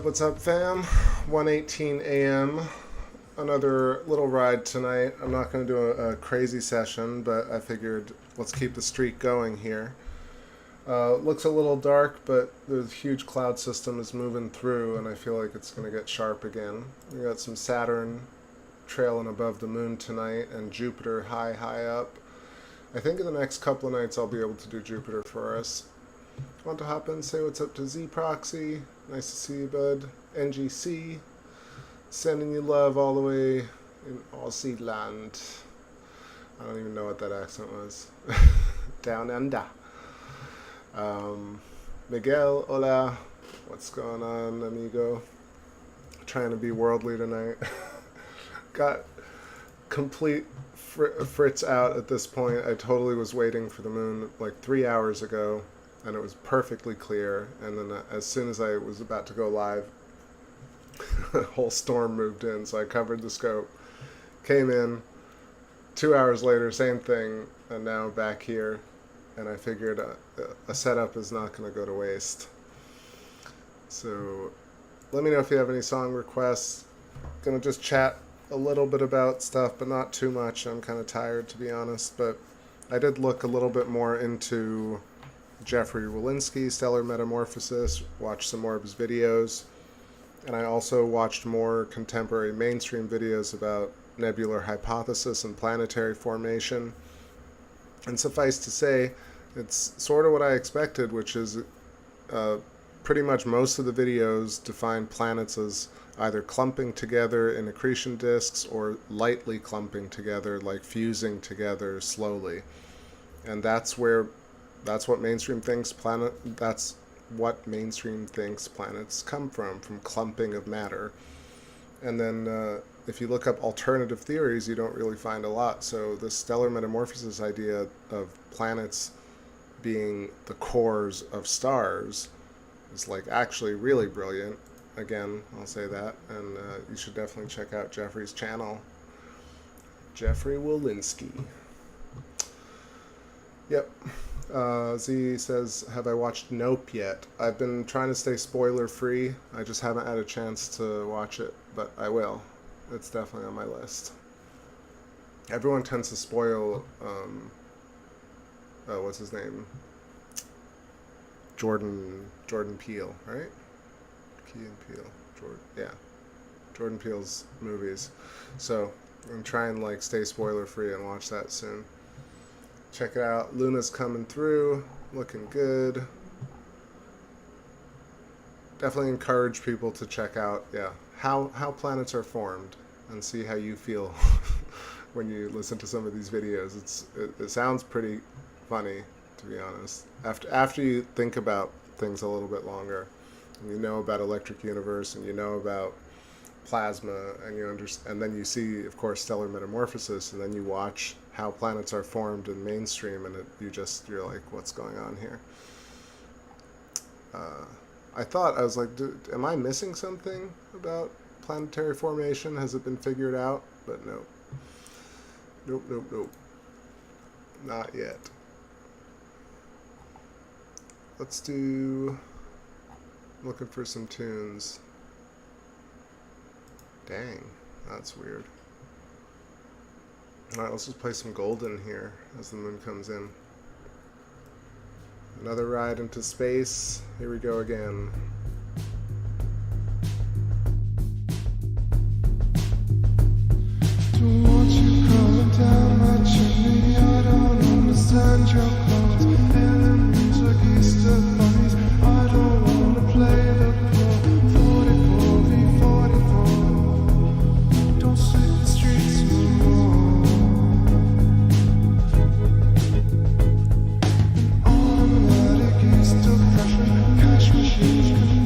What's up, fam? 1:18 a.m. Another little ride tonight. I'm not going to do a crazy session, but I figured let's keep the streak going here. Looks a little dark, but the huge cloud system is moving through, and I feel like it's going to get sharp again. We got some Saturn trailing above the moon tonight, and Jupiter high up. I think in the next couple of nights I'll be able to do Jupiter for us. Want to hop in, say what's up to Z-Proxy. Nice to see you, bud. NGC. Sending you love all the way in Aussie land. I don't even know what that accent was. Down under. Miguel, hola. What's going on, amigo? Trying to be worldly tonight. Got complete Fritz out at this point. I totally was waiting for the moon like 3 hours ago, and it was perfectly clear, and then as soon as I was about to go live, a whole storm moved in, so I covered the scope, came in, 2 hours later, same thing, and now back here, and I figured a setup is not going to go to waste. So let me know if you have any song requests. Gonna just chat a little bit about stuff, but not too much. I'm kind of tired, to be honest, but I did look a little bit more into Jeffrey Walensky, Stellar Metamorphosis, watched some more of his videos, and I also watched more contemporary mainstream videos about nebular hypothesis and planetary formation. And suffice to say, it's sort of what I expected, which is pretty much most of the videos define planets as either clumping together in accretion disks or lightly clumping together, like fusing together slowly. And that's what mainstream thinks planets come from clumping of matter. And then if you look up alternative theories, you don't really find a lot. So the stellar metamorphosis idea of planets being the cores of stars is like actually really brilliant. Again, I'll say that, and you should definitely check out Jeffrey's channel. Jeffrey Walensky. Yep. Z says, have I watched Nope yet? I've been trying to stay spoiler free. I just haven't had a chance to watch it, but I will. It's definitely on my list. Everyone tends to spoil, what's his name? Jordan Peele, right? Key and Peele. Jordan Peele's movies. So I'm trying to stay spoiler free and watch that soon. Check it out. Luna's coming through, looking good. Definitely encourage people to check out, how planets are formed and see how you feel when you listen to some of these videos. It sounds pretty funny, to be honest. After you think about things a little bit longer, and you know about electric universe, and you know about plasma, and then you see, of course, stellar metamorphosis, and then you watch how planets are formed in mainstream, and you're like, what's going on here? I was like, am I missing something about planetary formation? Has it been figured out? But nope. Nope. Not yet. Let's do... I'm looking for some tunes. Dang, that's weird. Alright, let's just play some Golden here as the moon comes in. Another ride into space. Here we go again. Don't want you coming down my chimney. I don't understand your clothes. Elements like Easter bunnies. I don't want to play the pro. 44v44. Don't sweep the streets no more. Automatic Easter pressure. Cash machines.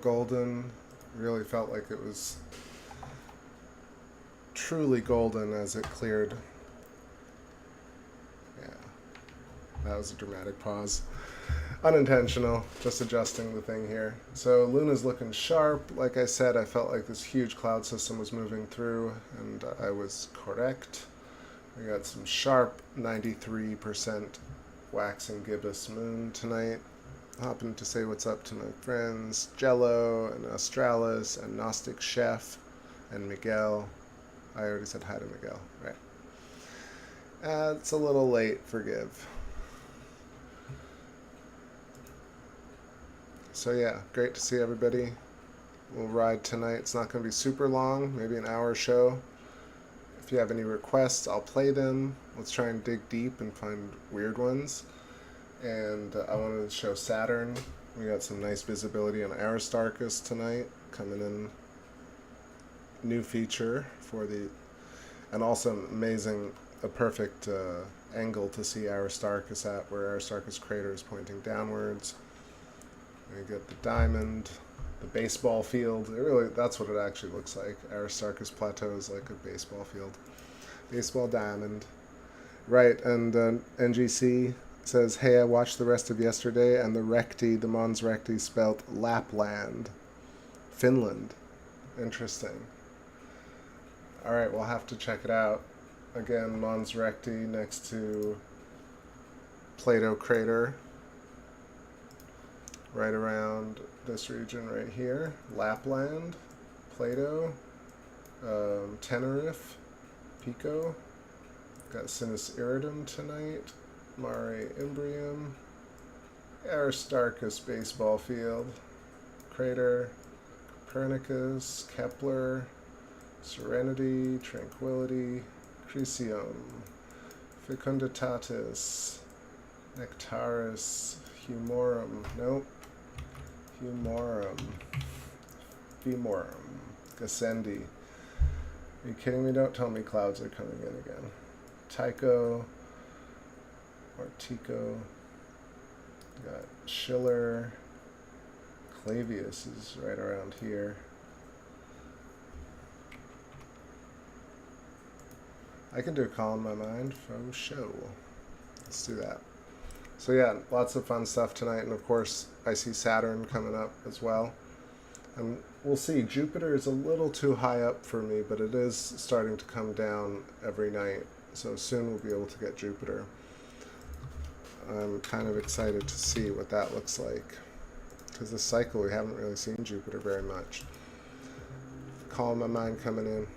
golden. Really felt like it was truly golden as it cleared. Yeah, that was a dramatic pause. Unintentional, just adjusting the thing here. So Luna's looking sharp. Like I said, I felt like this huge cloud system was moving through, and I was correct. We got some sharp 93% waxing gibbous moon tonight. Hopping to say what's up to my friends Jello and Australis and Gnostic Chef and Miguel. I already said hi to Miguel, right? It's a little late, forgive. So yeah, great to see everybody. We'll ride tonight. It's not going to be super long, maybe an hour show. If you have any requests, I'll play them. Let's try and dig deep and find weird ones. And I wanted to show Saturn. We got some nice visibility on Aristarchus tonight, coming in. New feature for the, and also amazing, a perfect angle to see Aristarchus at, where Aristarchus crater is pointing downwards. We get the diamond, the baseball field. It really, that's what it actually looks like. Aristarchus Plateau is like a baseball field. Baseball diamond. Right, and NGC says, hey, I watched the rest of yesterday, and the Recti, the Mons Recti, spelt Lapland. Finland. Interesting. Alright, we'll have to check it out. Again, Mons Recti next to Plato Crater. Right around this region right here. Lapland, Plato, Tenerife, Pico. Got Sinus Iridum tonight. Mare Imbrium, Aristarchus baseball field, Crater, Copernicus, Kepler, Serenity, Tranquility, Crisium, Fecunditatis, Nectaris, Humorum, nope, Humorum, Femorum, Gassendi. Are you kidding me? Don't tell me clouds are coming in again. Tycho, Artico, got Schiller, Clavius is right around here. I can do a call in my mind for show. Let's do that. So yeah, lots of fun stuff tonight, and of course I see Saturn coming up as well. And we'll see, Jupiter is a little too high up for me, but it is starting to come down every night, so soon we'll be able to get Jupiter. I'm kind of excited to see what that looks like, because this cycle we haven't really seen Jupiter very much. Call in my mind coming in.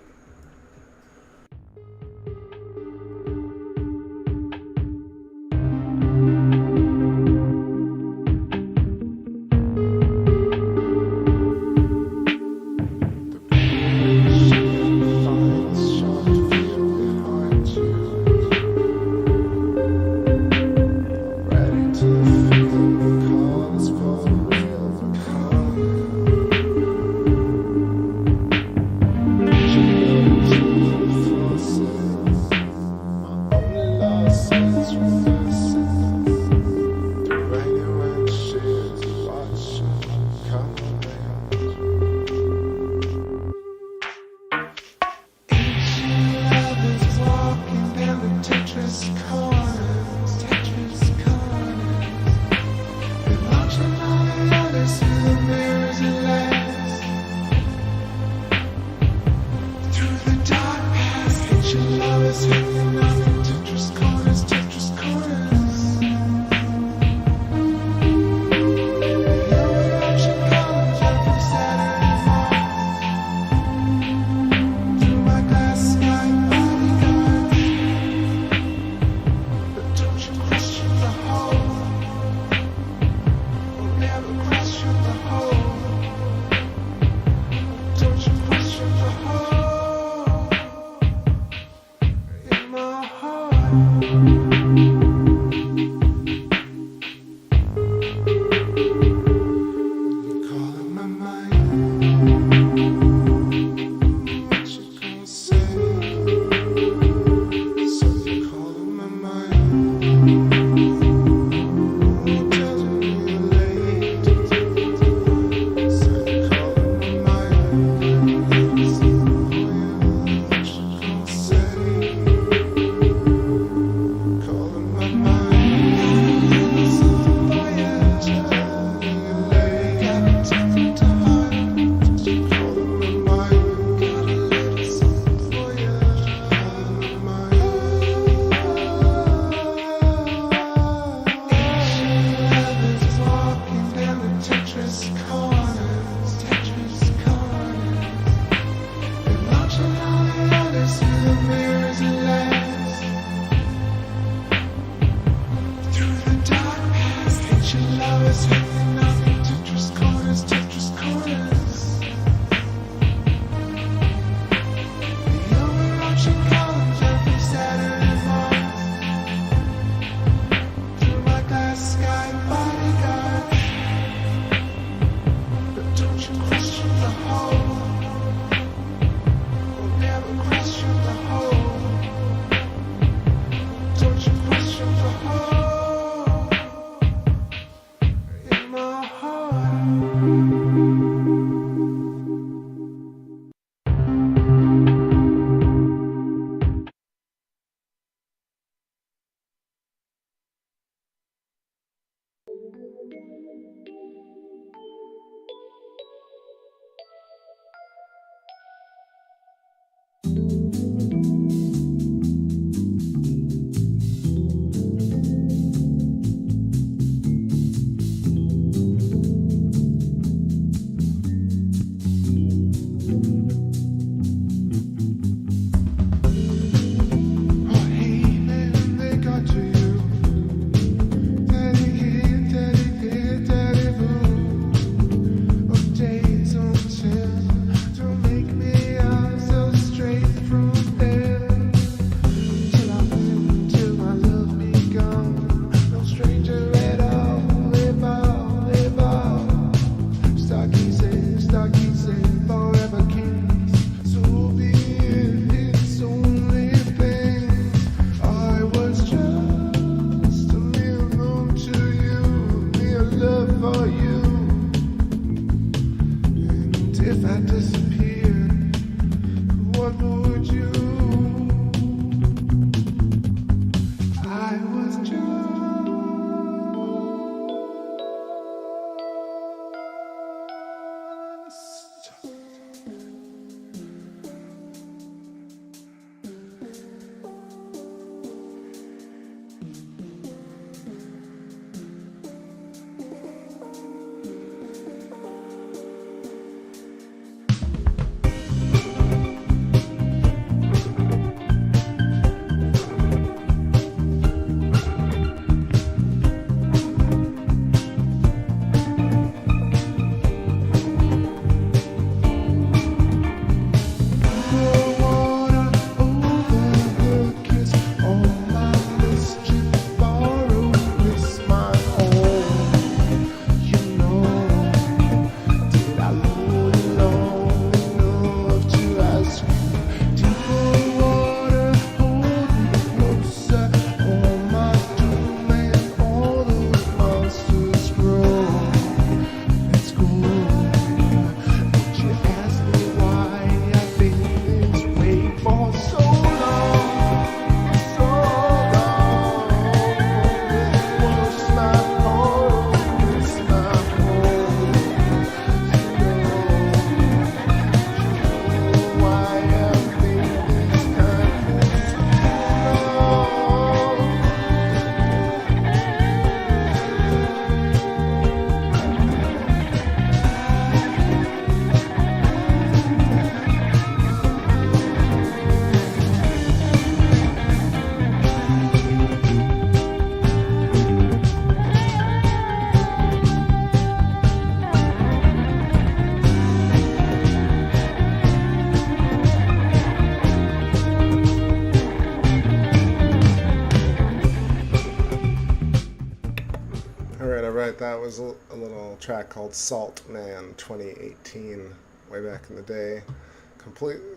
That was a little track called Salt Man 2018, way back in the day.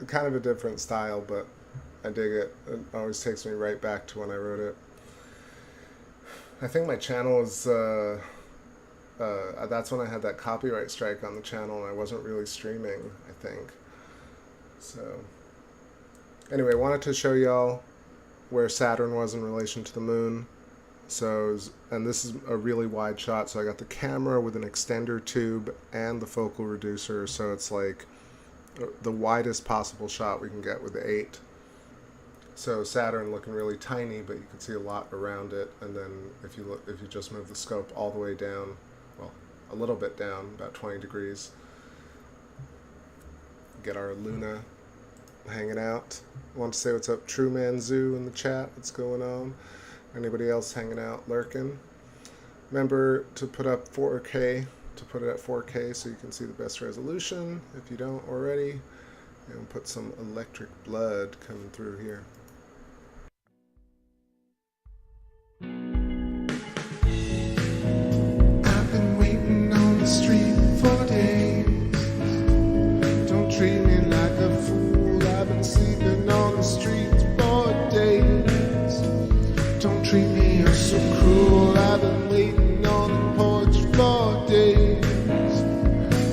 Kind of a different style, but I dig it. It always takes me right back to when I wrote it. I think my channel is, that's when I had that copyright strike on the channel and I wasn't really streaming, I think. So, anyway, wanted to show y'all where Saturn was in relation to the moon. So, and this is a really wide shot, so I got the camera with an extender tube and the focal reducer, so it's like the widest possible shot we can get with the 8. So Saturn looking really tiny, but you can see a lot around it, and then if you just move the scope all the way down, well, a little bit down, about 20 degrees, get our Luna hanging out. Want to say what's up, True Man Zoo in the chat, what's going on? Anybody else hanging out, lurking? Remember to put up 4K, to put it at 4K so you can see the best resolution, if you don't already. And put some electric blood coming through here. I've been waiting on the street for days. Don't treat me like a fool. I've been sleeping on the streets for days. Don't treat me so cruel. I've been waiting on the porch for days.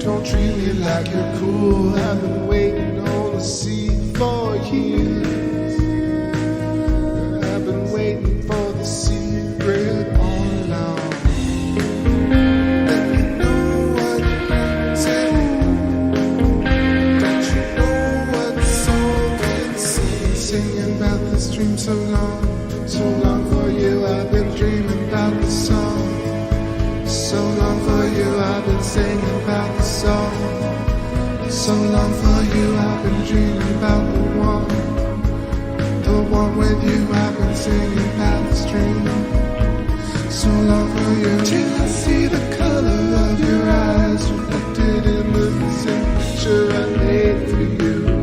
Don't treat me like you're cool. I've been waiting on the sea for years. I've been waiting for the secret all along. Let me know what you tell. Don't you know what's always so long for you. I've been dreaming about the song. So long for you, I've been singing about the song. So long for you, I've been dreaming about the one with you. I've been singing about this dream. So long for you, till I see the color of your eyes reflected in the same picture I made for you.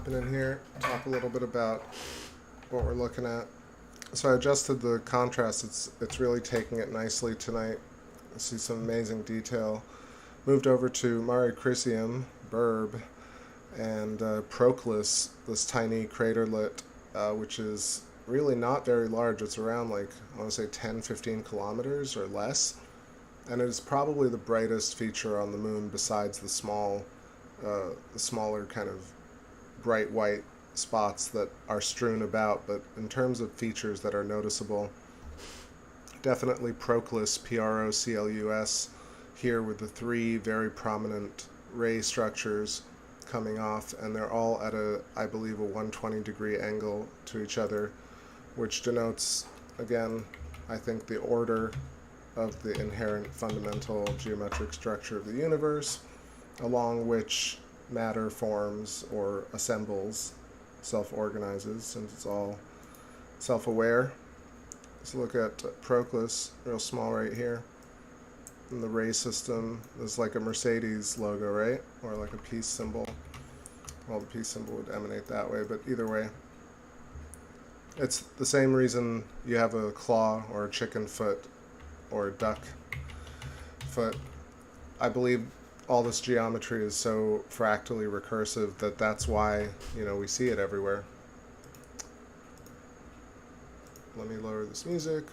jumping in here, talk a little bit about what we're looking at. So I adjusted the contrast. It's really taking it nicely tonight. I see some amazing detail. Moved over to Mare Crisium, Burb, and Proclus, this tiny craterlet, which is really not very large. It's around, like, I want to say 10, 15 kilometers or less. And it is probably the brightest feature on the moon besides the smaller kind of bright white spots that are strewn about. But in terms of features that are noticeable, definitely Proclus, Proclus, here with the three very prominent ray structures coming off, and they're all at I believe, a 120-degree angle to each other, which denotes, again, I think, the order of the inherent fundamental geometric structure of the universe, along which matter forms or assembles, self-organizes, since it's all self-aware. Let's look at Proclus, real small right here. In the ray system, there's like a Mercedes logo, right? Or like a peace symbol. Well, the peace symbol would emanate that way, but either way. It's the same reason you have a claw or a chicken foot or a duck foot. I believe all this geometry is so fractally recursive that that's why, we see it everywhere. Let me lower this music,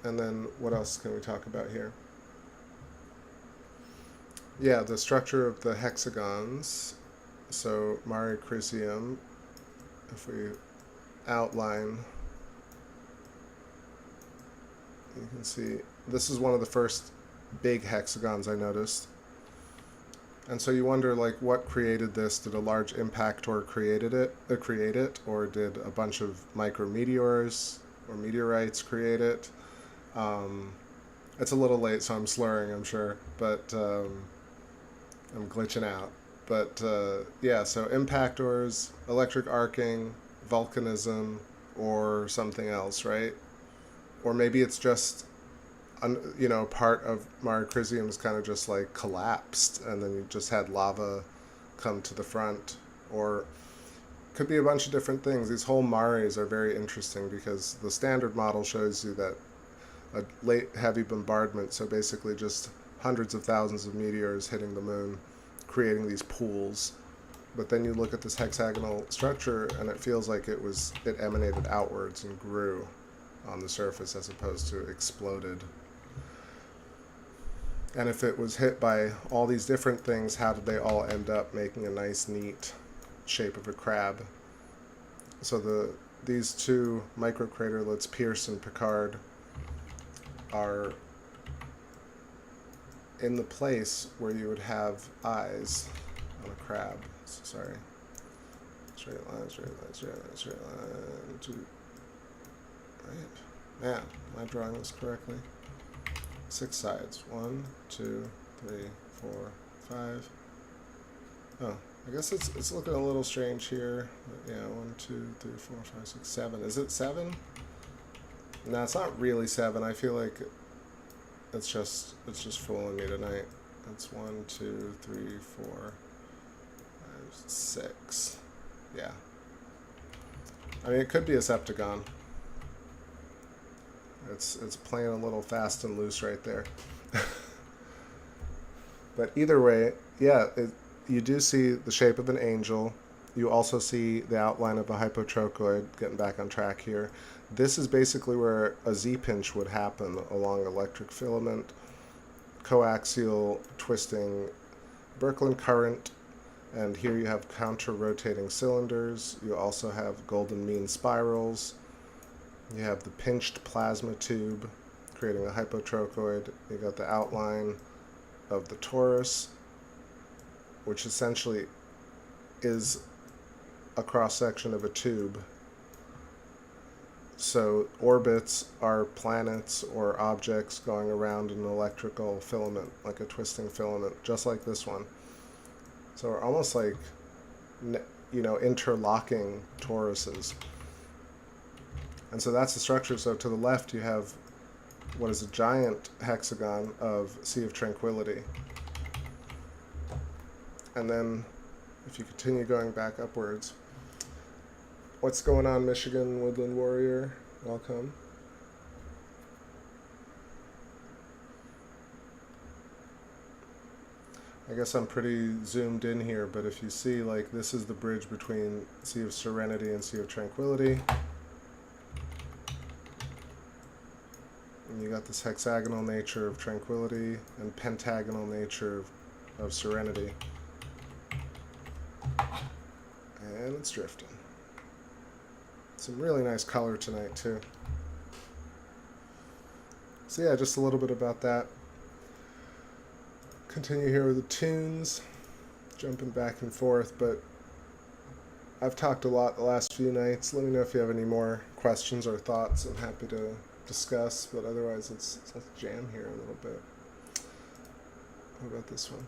and then what else can we talk about here? Yeah, the structure of the hexagons. So Mare Crisium, if we outline, you can see this is one of the first big hexagons I noticed. And so you wonder, like, what created this? Did a large impactor create it, or did a bunch of micrometeors or meteorites create it? It's a little late, so I'm slurring, I'm sure, but I'm glitching out. But yeah, so impactors, electric arcing, volcanism, or something else, right? Or maybe it's just, part of Mare Crisium is kind of just like collapsed, and then you just had lava come to the front. Or could be a bunch of different things. These whole mares are very interesting because the standard model shows you that a late heavy bombardment, so basically just hundreds of thousands of meteors hitting the moon, creating these pools. But then you look at this hexagonal structure and it feels like it emanated outwards and grew on the surface as opposed to exploded. And if it was hit by all these different things, how did they all end up making a nice, neat shape of a crab? So these two microcraterlets, Pierce and Picard, are in the place where you would have eyes on a crab. Sorry. Straight line, straight line, straight line, straight line. Two. Right. Man, am I drawing this correctly? 6 sides. 1, 2, 3, 4, 5. Oh, I guess it's looking a little strange here. But yeah, 1, 2, 3, 4, 5, 6, 7. Is it 7? No, it's not really 7. I feel like it's just fooling me tonight. That's 1, 2, 3, 4, 5, 6. Yeah. I mean, it could be a septagon. It's playing a little fast and loose right there. But either way, yeah, you do see the shape of an angel. You also see the outline of a hypotrochoid, getting back on track here. This is basically where a Z-pinch would happen along electric filament, coaxial twisting Birkeland current, and here you have counter-rotating cylinders. You also have golden mean spirals. You have the pinched plasma tube creating a hypotrochoid. You got the outline of the torus, which essentially is a cross-section of a tube. So orbits are planets or objects going around an electrical filament, like a twisting filament, just like this one. So we're almost like, interlocking toruses. And so that's the structure. So to the left you have what is a giant hexagon of Sea of Tranquility. And then if you continue going back upwards, What's going on, Michigan Woodland Warrior? Welcome. I guess I'm pretty zoomed in here, but if you see, like, this is the bridge between Sea of Serenity and Sea of Tranquility. And you got this hexagonal nature of Tranquility and pentagonal nature of Serenity. And it's drifting. Some really nice color tonight, too. So yeah, just a little bit about that. Continue here with the tunes, jumping back and forth, but I've talked a lot the last few nights. Let me know if you have any more questions or thoughts. I'm happy to discuss, but otherwise let's jam here a little bit. What about this one?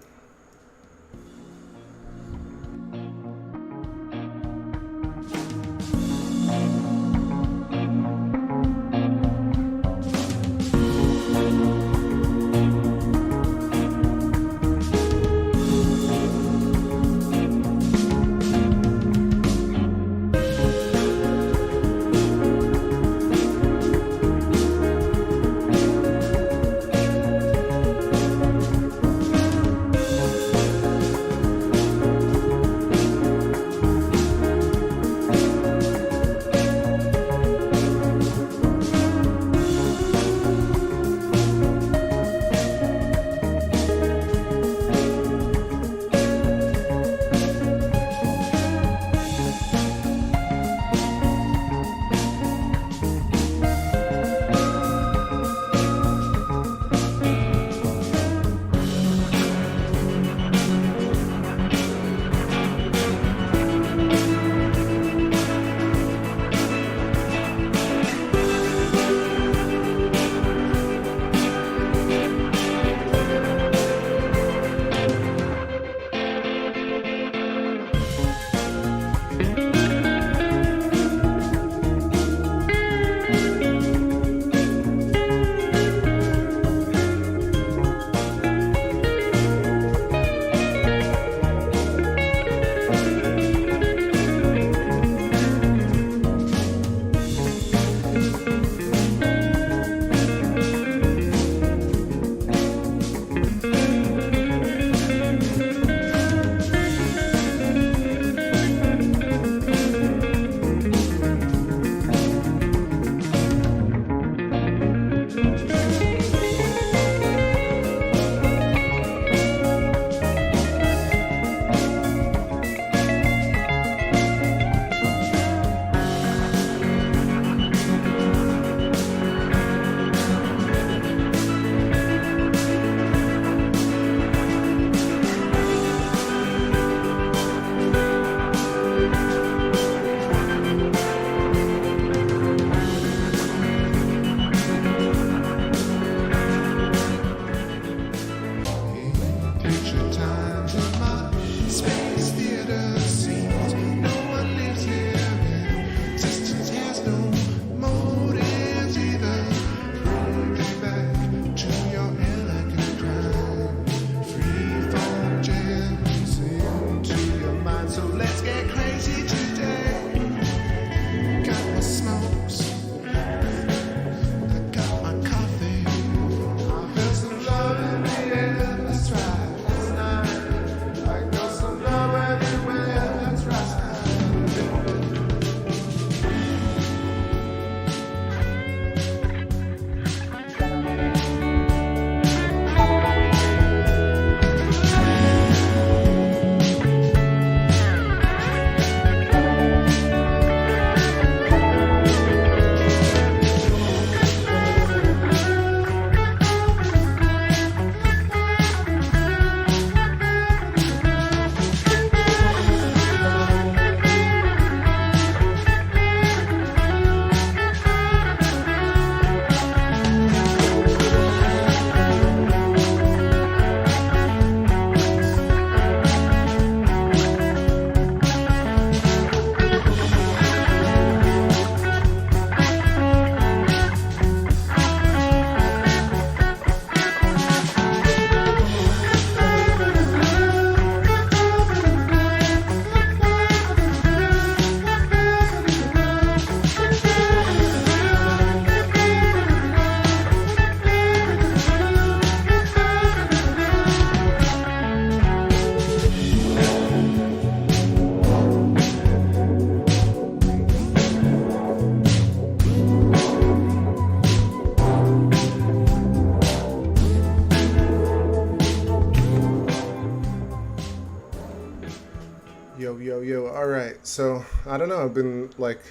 Yo, yo, yo. All right. So, I don't know. I've been like,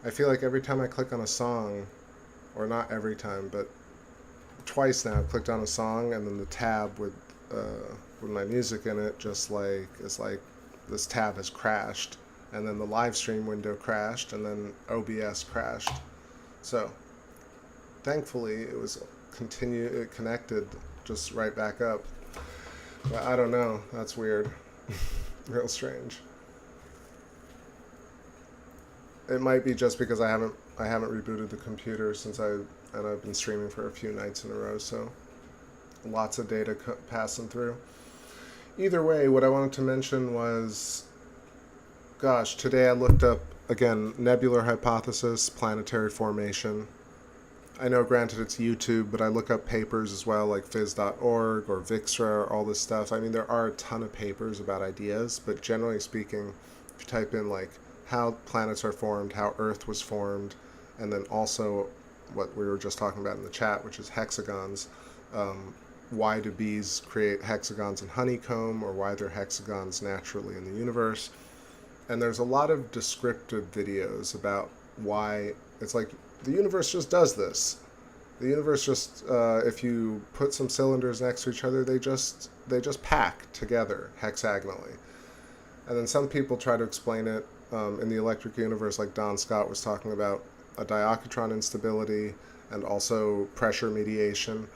I feel like every time I click on a song, or not every time, but twice now, I've clicked on a song and then the tab with my music in it just like, it's like this tab has crashed. And then the live stream window crashed and then OBS crashed. So, thankfully, it connected just right back up. But I don't know. That's weird. Real strange. It might be just because I haven't rebooted the computer and I've been streaming for a few nights in a row, so lots of data passing through. Either way, what I wanted to mention was, gosh, today I looked up again nebular hypothesis, planetary formation. I know, granted, it's YouTube, but I look up papers as well, like phys.org or Vixra, all this stuff. I mean, there are a ton of papers about ideas, but generally speaking, if you type in, like, how planets are formed, how Earth was formed, and then also what we were just talking about in the chat, which is hexagons, why do bees create hexagons in honeycomb, or why they're hexagons naturally in the universe. And there's a lot of descriptive videos about why it's like, the universe just does this. The universe just, if you put some cylinders next to each other, they just pack together hexagonally. And then some people try to explain it in the electric universe, like Don Scott was talking about a diachotron instability and also pressure mediation.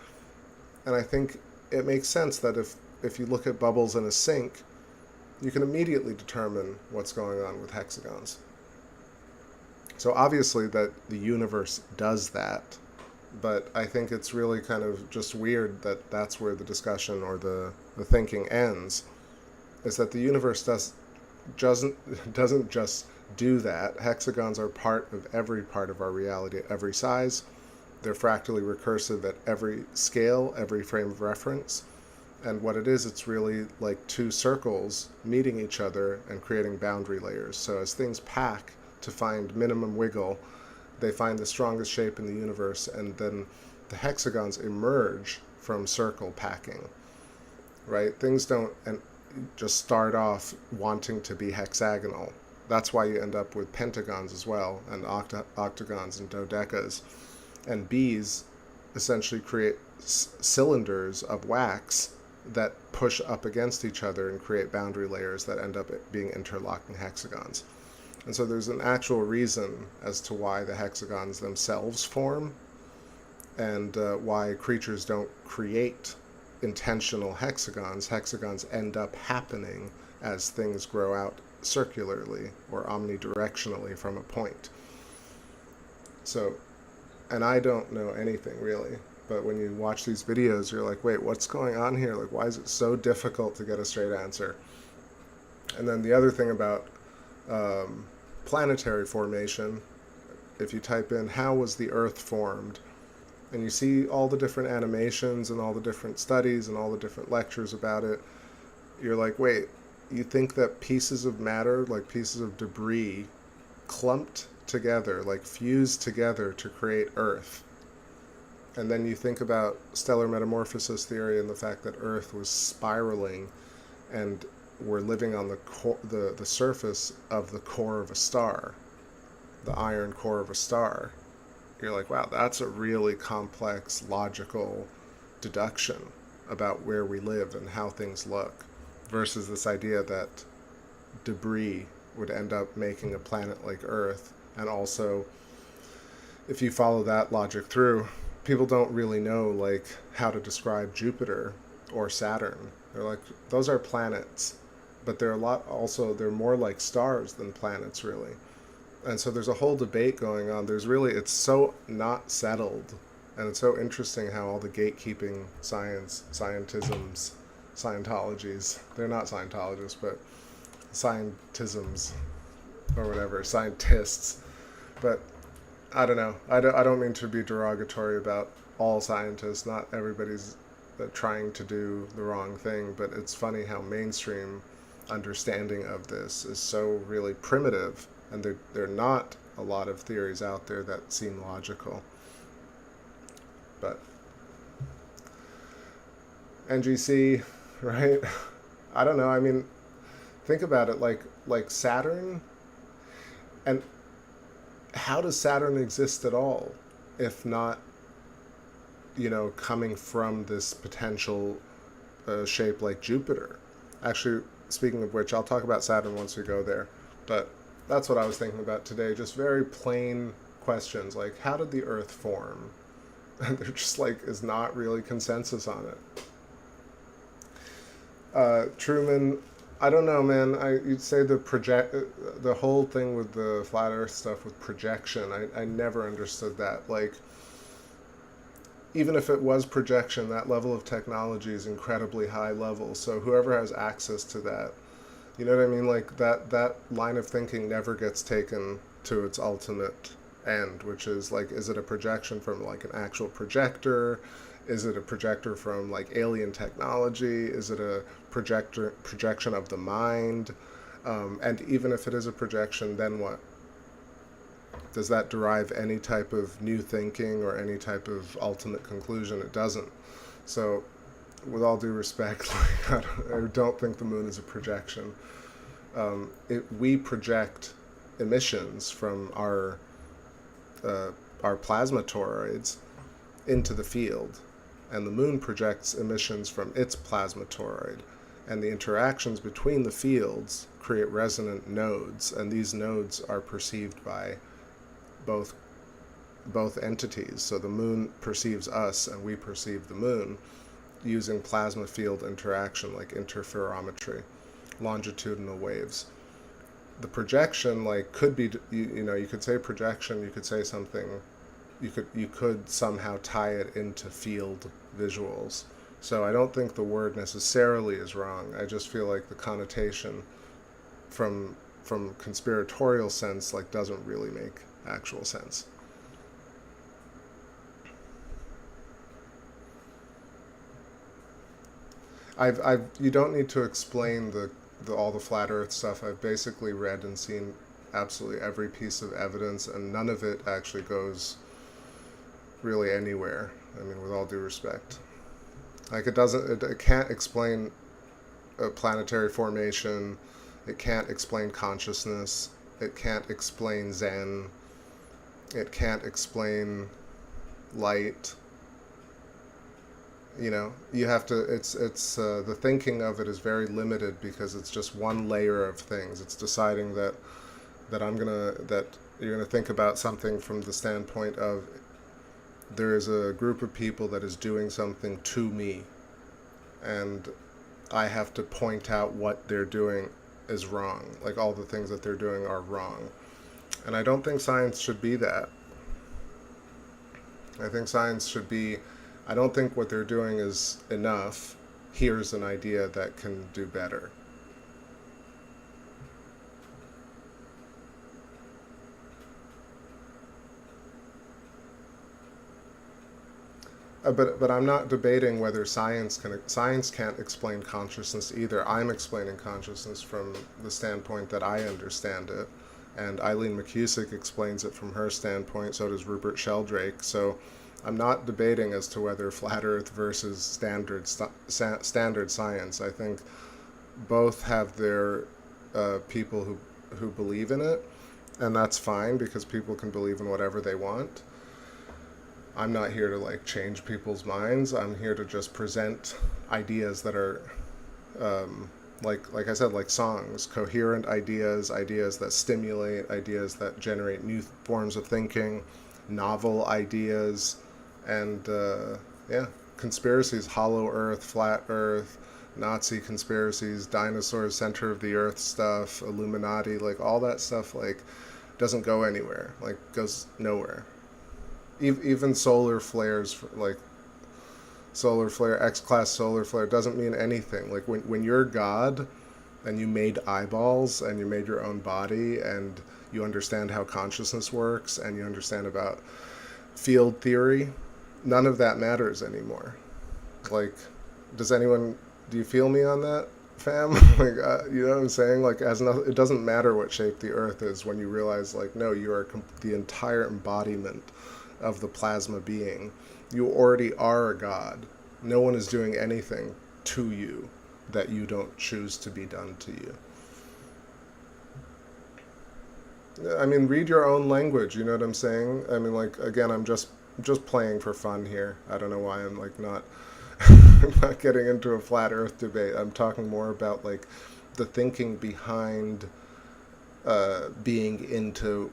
And I think it makes sense that if you look at bubbles in a sink, you can immediately determine what's going on with hexagons. So obviously that the universe does that, but I think it's really kind of just weird that that's where the discussion or the thinking ends, is that the universe doesn't just do that. Hexagons are part of every part of our reality at every size. They're fractally recursive at every scale, every frame of reference. And what it is, it's really like two circles meeting each other and creating boundary layers. So as things pack to find minimum wiggle, they find the strongest shape in the universe, and then the hexagons emerge from circle packing, right? Things don't just start off wanting to be hexagonal. That's why you end up with pentagons as well, and octagons and dodecas. And bees essentially create cylinders of wax that push up against each other and create boundary layers that end up being interlocking hexagons. And so there's an actual reason as to why the hexagons themselves form, and why creatures don't create intentional hexagons. Hexagons end up happening as things grow out circularly or omnidirectionally from a point. So, and I don't know anything really, but when you watch these videos, you're like, wait, what's going on here? Like, why is it so difficult to get a straight answer? And then the other thing about planetary formation, if you type in how was the Earth formed, and you see all the different animations and all the different studies and all the different lectures about it, you're like, wait, you think that pieces of matter, like pieces of debris, clumped together, like fused together to create Earth. And then you think about stellar metamorphosis theory and the fact that Earth was spiraling and we're living on the surface of the core of a star, the iron core of a star. You're like, wow, that's a really complex logical deduction about where we live and how things look, versus this idea that debris would end up making a planet like Earth. And also, if you follow that logic through, people don't really know like how to describe Jupiter or Saturn. They're like, those are planets, but they're more like stars than planets, really. And so there's a whole debate going on. It's so not settled, and it's so interesting how all the gatekeeping scientisms, Scientologies, they're not Scientologists, but scientisms, or whatever, scientists. But I don't know. I don't mean to be derogatory about all scientists. Not everybody's trying to do the wrong thing, but it's funny how mainstream understanding of this is so really primitive, and there are not a lot of theories out there that seem logical. But NGC, right? I don't know. I mean, think about it, like Saturn, and how does Saturn exist at all if not, coming from this potential shape like Jupiter? Actually, speaking of which, I'll talk about Saturn once we go there, but that's what I was thinking about today. Just very plain questions like, how did the Earth form? And there just is not really consensus on it. Truman, I don't know, man. You'd say the whole thing with the flat Earth stuff with projection. I never understood that. Even if it was projection, that level of technology is incredibly high level. So whoever has access to that, you know what I mean? That line of thinking never gets taken to its ultimate end, which is is it a projection from an actual projector? Is it a projector from alien technology? Is it a projection of the mind? And even if it is a projection, then what? Does that derive any type of new thinking or any type of ultimate conclusion? It doesn't. So, with all due respect, I don't think the moon is a projection. We project emissions from our plasma toroids into the field, and the moon projects emissions from its plasma toroid, and the interactions between the fields create resonant nodes, and these nodes are perceived by both entities. So the moon perceives us and we perceive the moon using plasma field interaction like interferometry, longitudinal waves. The projection could be, you could say projection, you could say something, you could somehow tie it into field visuals. So I don't think the word necessarily is wrong. I just feel like the connotation from conspiratorial sense doesn't really make actual sense. You don't need to explain all the flat Earth stuff. I've basically read and seen absolutely every piece of evidence, and none of it actually goes really anywhere. I mean, with all due respect, it can't explain a planetary formation. It can't explain consciousness. It can't explain Zen. It can't explain light. You have to, it's the thinking of it is very limited because it's just one layer of things. It's deciding that you're gonna think about something from the standpoint of there is a group of people that is doing something to me, and I have to point out what they're doing is wrong. All the things that they're doing are wrong. And I don't think science should be that. I think science should be, I don't think what they're doing is enough. Here's an idea that can do better. But I'm not debating whether science can't explain consciousness either. I'm explaining consciousness from the standpoint that I understand it, and Eileen McCusick explains it from her standpoint. So does Rupert Sheldrake. So I'm not debating as to whether flat Earth versus standard science. I think both have their people who believe in it, and that's fine because people can believe in whatever they want. I'm not here to change people's minds. I'm here to just present ideas that are like I said, songs, coherent ideas that stimulate, ideas that generate new forms of thinking, novel ideas, and conspiracies, hollow Earth, flat Earth, Nazi conspiracies, dinosaurs, center of the Earth stuff, Illuminati, all that stuff doesn't go anywhere, goes nowhere. Even solar flares, solar flare, X-class solar flare, doesn't mean anything. When you're God and you made eyeballs and you made your own body and you understand how consciousness works and you understand about field theory, none of that matters anymore. Do you feel me on that, fam? You know what I'm saying? It doesn't matter what shape the Earth is when you realize, no, you are the entire embodiment of the plasma being. You already are a god. No one is doing anything to you that you don't choose to be done to you. I mean, read your own language. You know what I'm saying? I mean, like, again, I'm just playing for fun here. I don't know why I'm like not not getting into a flat Earth debate. I'm talking more about like the thinking behind being into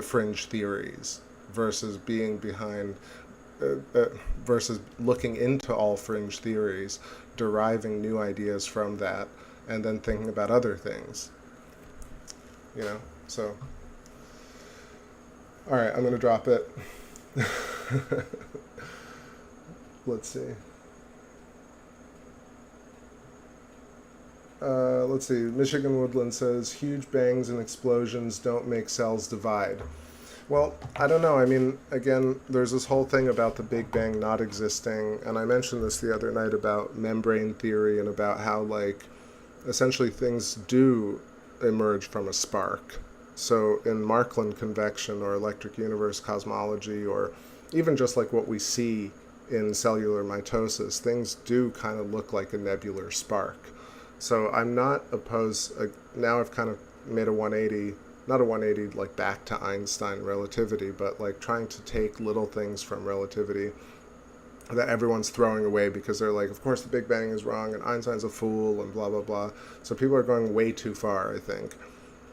fringe theories versus being behind versus looking into all fringe theories, deriving new ideas from that, and then thinking about other things. You know, so all right, I'm gonna drop it. Let's see. Let's see. Michigan Woodland says huge bangs and explosions don't make cells divide. Well, I don't know. I mean, again, there's this whole thing about the Big Bang not existing, and I mentioned this the other night about membrane theory and about how, like, essentially things do emerge from a spark. So in Markland convection or electric universe cosmology, or even just like what we see in cellular mitosis, things do kind of look like a nebular spark. So I'm not opposed. Now I've kind of made a 180, not a 180 like back to Einstein relativity, but like trying to take little things from relativity that everyone's throwing away because they're like, of course the Big Bang is wrong and Einstein's a fool and blah, blah, blah. So people are going way too far, I think.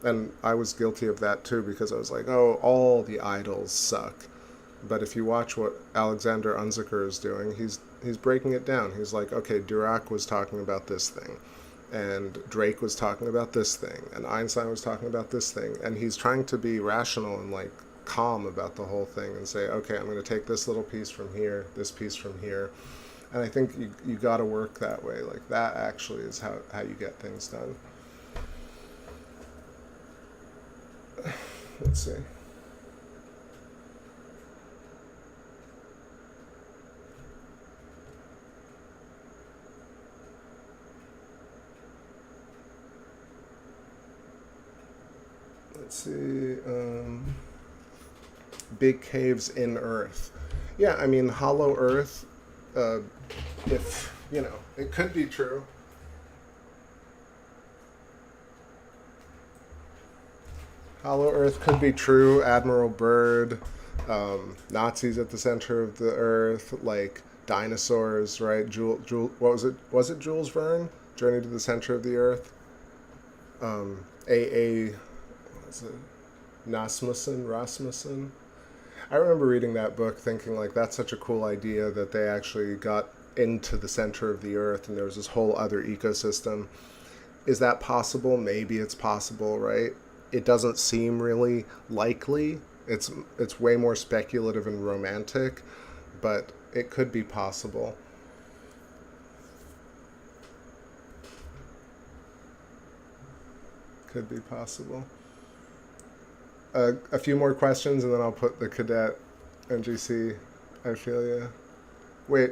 And I was guilty of that too because I was like, oh, all the idols suck. But if you watch what Alexander Unziker is doing, he's breaking it down. He's like, okay, Dirac was talking about this thing, and Drake was talking about this thing, and Einstein was talking about this thing, and he's trying to be rational and like calm about the whole thing and say, okay, I'm going to take this little piece from here, this piece from here. And I think you got to work that way. Like that actually is how you get things done. Let's see. Let's see. Big caves in Earth. Yeah, I mean, hollow Earth, if, you know, it could be true. Hollow Earth could be true. Admiral Byrd, Nazis at the center of the Earth, like dinosaurs, right? What was it? Was it Jules Verne? Journey to the Center of the Earth. What was it? Rasmussen. I remember reading that book thinking like that's such a cool idea that they actually got into the center of the Earth and there was this whole other ecosystem. Is that possible? Maybe it's possible, right? It doesn't seem really likely. It's way more speculative and romantic, but it could be possible. Could be possible. A few more questions and then I'll put the cadet NGC. I feel ya. Wait,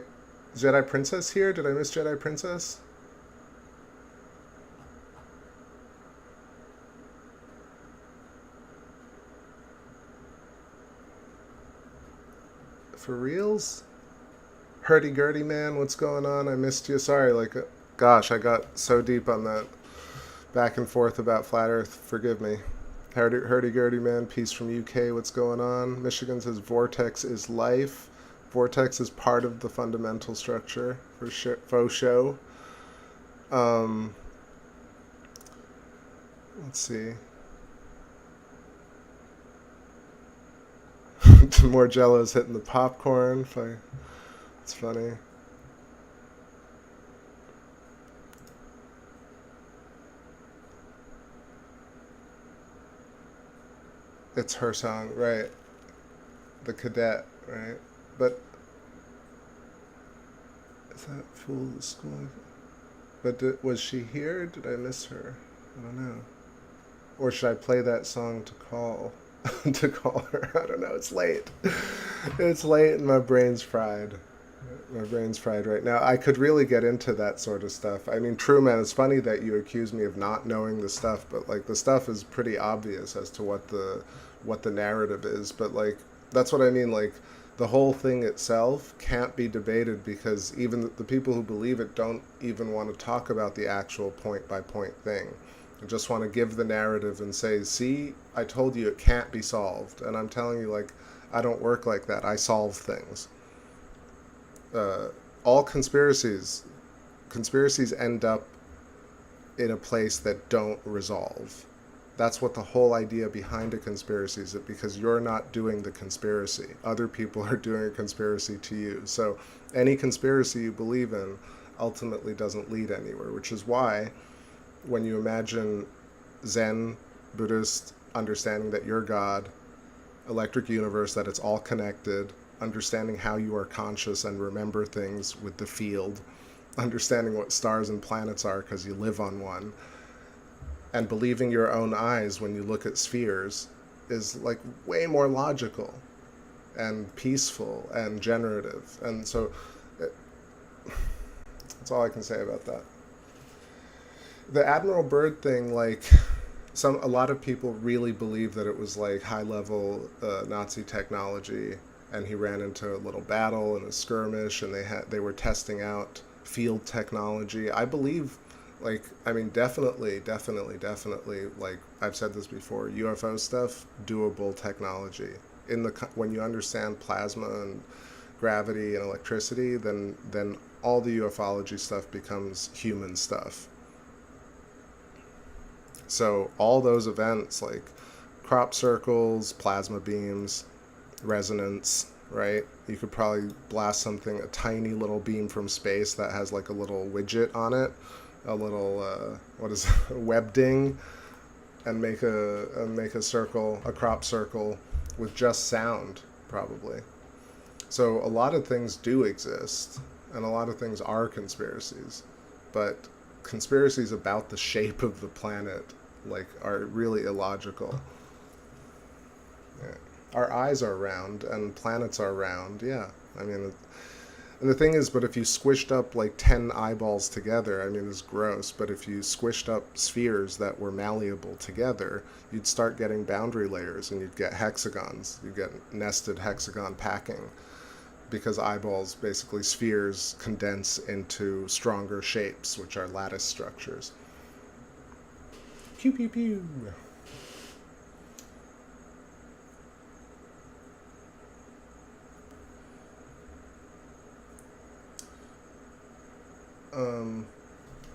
Jedi Princess here? Did I miss Jedi Princess? For reals? Hurdy-gurdy man, what's going on? I missed you. Sorry, like, gosh, I got so deep on that back and forth about Flat Earth. Forgive me. Hurdy-gurdy man, peace from UK, what's going on? Michigan says vortex is life. Vortex is part of the fundamental structure for faux show. Let's see. More Jello's hitting the popcorn. It's funny. It's her song, right? The cadet, right? But is that Fool the School? But was she here? Did I miss her? I don't know. Or should I play that song to call her? I don't know. It's late. It's late and my brain's fried. My brain's fried right now. I could really get into that sort of stuff. I mean, true, man, it's funny that you accuse me of not knowing the stuff, but like the stuff is pretty obvious as to what the narrative is. But like that's what I mean. Like the whole thing itself can't be debated because even the people who believe it don't even want to talk about the actual point by point thing. I just want to give the narrative and say, see, I told you it can't be solved. And I'm telling you, like, I don't work like that. I solve things. All conspiracies end up in a place that don't resolve. That's what the whole idea behind a conspiracy is, because you're not doing the conspiracy. Other people are doing a conspiracy to you. So any conspiracy you believe in ultimately doesn't lead anywhere, which is why when you imagine Zen, Buddhist understanding that you're God, electric universe, that it's all connected, understanding how you are conscious and remember things with the field, understanding what stars and planets are because you live on one, and believing your own eyes when you look at spheres is like way more logical and peaceful and generative. And so that's all I can say about that. The Admiral Byrd thing, like, a lot of people really believe that it was like high level Nazi technology, and he ran into a little battle and a skirmish, and they were testing out field technology. I believe, like, I mean, definitely, like I've said this before, UFO stuff, doable technology. When you understand plasma and gravity and electricity, then all the ufology stuff becomes human stuff. So all those events, like crop circles, plasma beams, resonance, right? You could probably blast a tiny little beam from space that has like a little widget on it, a little a web ding, and make a circle, a crop circle with just sound, probably. So a lot of things do exist, and a lot of things are conspiracies, but conspiracies about the shape of the planet, like, are really illogical. Yeah. Our eyes are round and planets are round. Yeah, I mean, and the thing is, but if you squished up like 10 eyeballs together, I mean, it's gross, but if you squished up spheres that were malleable together, you'd start getting boundary layers, and you'd get hexagons. You'd get nested hexagon packing, because eyeballs, basically spheres, condense into stronger shapes, which are lattice structures. Pew, pew, pew.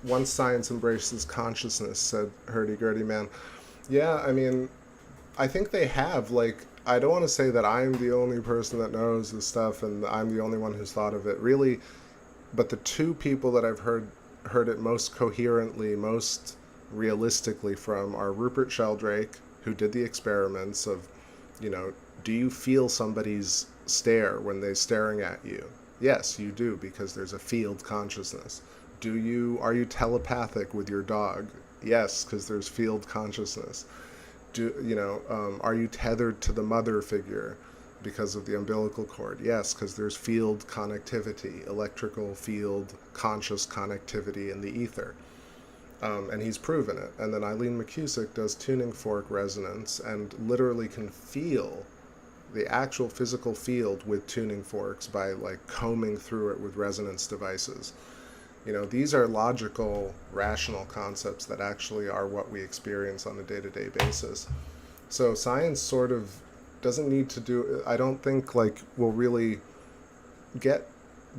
Once science embraces consciousness, said Hurdy-Gurdy Man. Yeah, I mean, I think they have. Like, I don't want to say that I'm the only person that knows this stuff and I'm the only one who's thought of it, really, but the two people that I've heard it most coherently, most realistically from are Rupert Sheldrake, who did the experiments of, do you feel somebody's stare when they're staring at you? Yes, you do, because there's a field consciousness. Are you telepathic with your dog? Yes, because there's field consciousness. Are you tethered to the mother figure because of the umbilical cord? Yes, because there's field connectivity, electrical field conscious connectivity in the ether. And he's proven it. And then Eileen McCusick does tuning fork resonance and literally can feel the actual physical field with tuning forks by like combing through it with resonance devices. These are logical, rational concepts that actually are what we experience on a day-to-day basis. So science sort of doesn't need to do, I don't think, like, we'll really get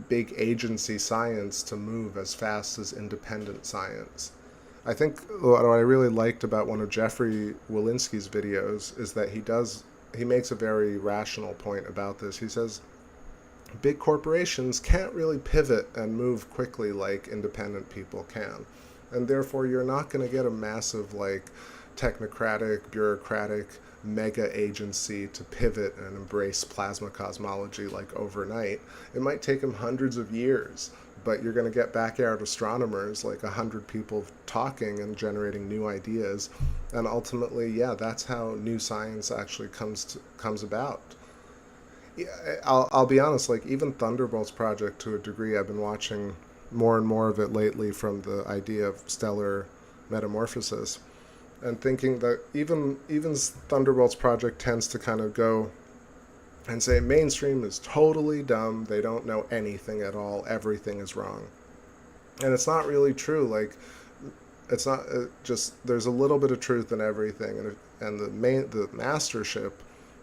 big agency science to move as fast as independent science. I think what I really liked about one of Jeffrey Walensky's videos is that he makes a very rational point about this. He says, big corporations can't really pivot and move quickly like independent people can. And therefore, you're not going to get a massive, like, technocratic, bureaucratic, mega agency to pivot and embrace plasma cosmology, like, overnight. It might take them hundreds of years, but you're going to get backyard astronomers, like 100 people talking and generating new ideas. And ultimately, yeah, that's how new science actually comes about. Yeah, I'll be honest, like, even Thunderbolts Project, to a degree, I've been watching more and more of it lately from the idea of stellar metamorphosis, and thinking that even Thunderbolts Project tends to kind of go and say mainstream is totally dumb, they don't know anything at all, everything is wrong. And it's not really true. Like, it's not just, there's a little bit of truth in everything, and the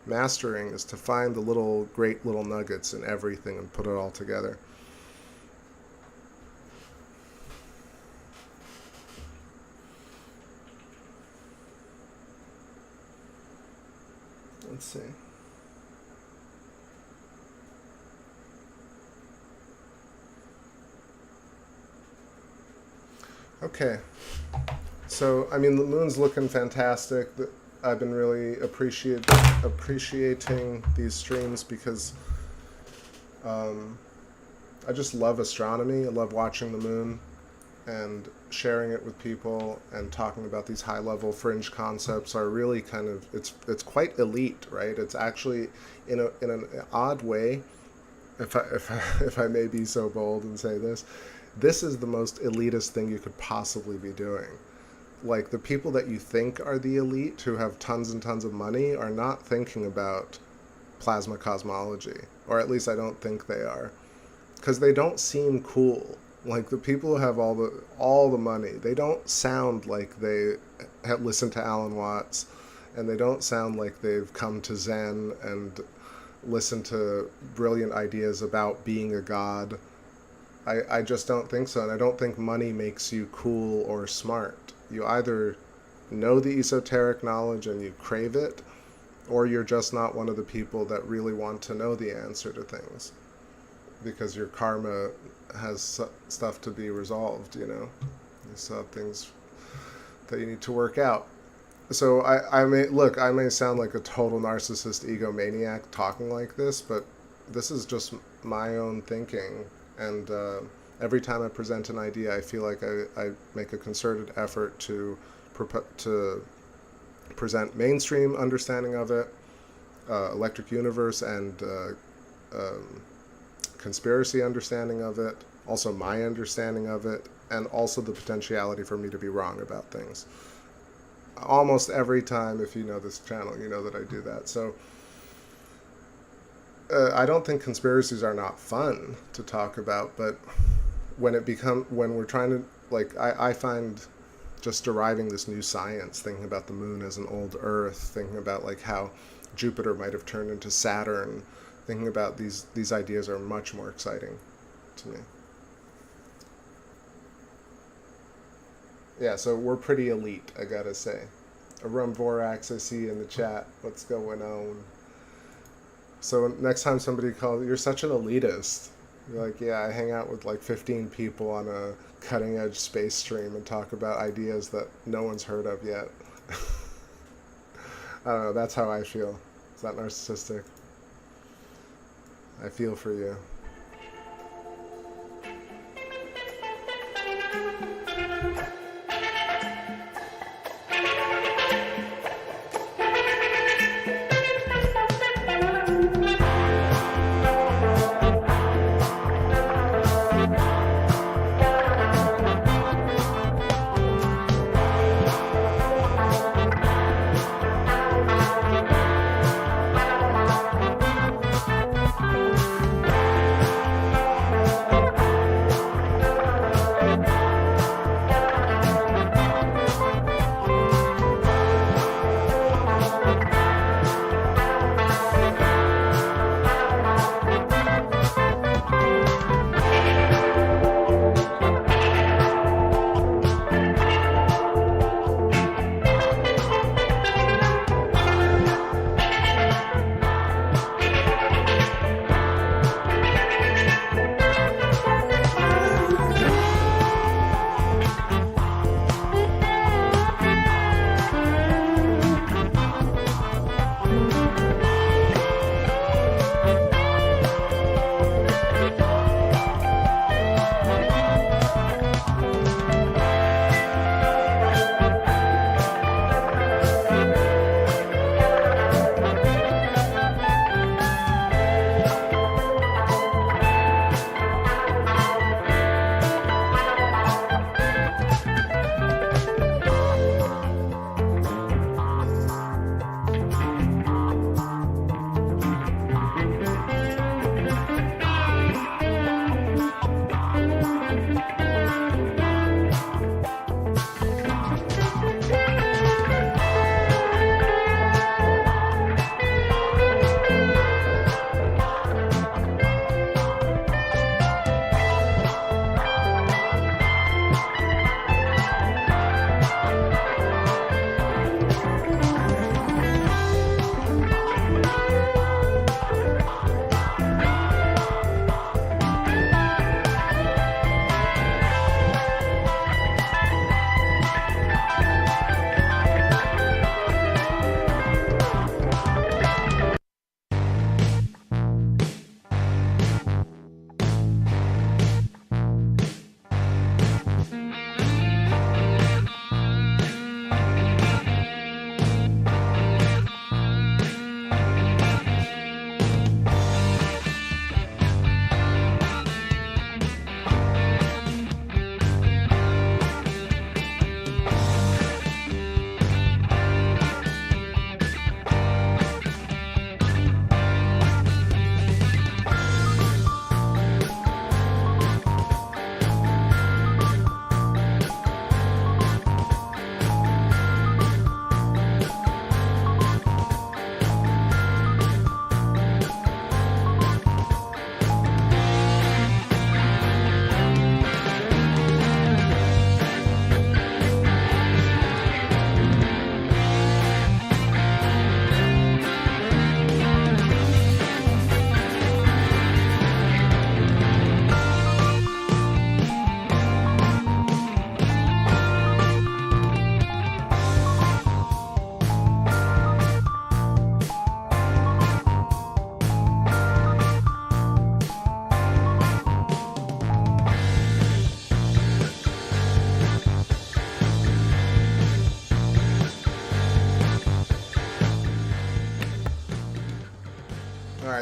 mastering is to find the great little nuggets in everything and put it all together. Let's see. Okay, so I mean the moon's looking fantastic. I've been really appreciating these streams because I just love astronomy. I love watching the moon and sharing it with people and talking about these high-level fringe concepts are really kind of, it's quite elite, right? It's actually in an odd way, if I may be so bold and say this. This is the most elitist thing you could possibly be doing. Like, the people that you think are the elite, who have tons and tons of money, are not thinking about plasma cosmology. Or at least I don't think they are. Because they don't seem cool. Like, the people who have all the money, they don't sound like they have listened to Alan Watts, and they don't sound like they've come to Zen and listened to brilliant ideas about being a god. I just don't think so, and I don't think money makes you cool or smart. You either know the esoteric knowledge and you crave it, or you're just not one of the people that really want to know the answer to things, because your karma has stuff to be resolved, you know? You still have things that you need to work out. So I may sound like a total narcissist egomaniac talking like this, but this is just my own thinking. And every time I present an idea, I feel like I make a concerted effort to present mainstream understanding of it, electric universe and conspiracy understanding of it, also my understanding of it, and also the potentiality for me to be wrong about things. Almost every time, if you know this channel, you know that I do that. So I don't think conspiracies are not fun to talk about, but when we're trying to, like, I find just deriving this new science, thinking about the moon as an old Earth, thinking about like how Jupiter might have turned into Saturn, thinking about these ideas are much more exciting to me. Yeah, so we're pretty elite, I gotta say. Arum Vorax, I see in the chat. What's going on? So next time somebody calls, you're such an elitist. You're like, yeah, I hang out with like 15 people on a cutting edge space stream and talk about ideas that no one's heard of yet. I don't know, that's how I feel. Is that narcissistic? I feel for you.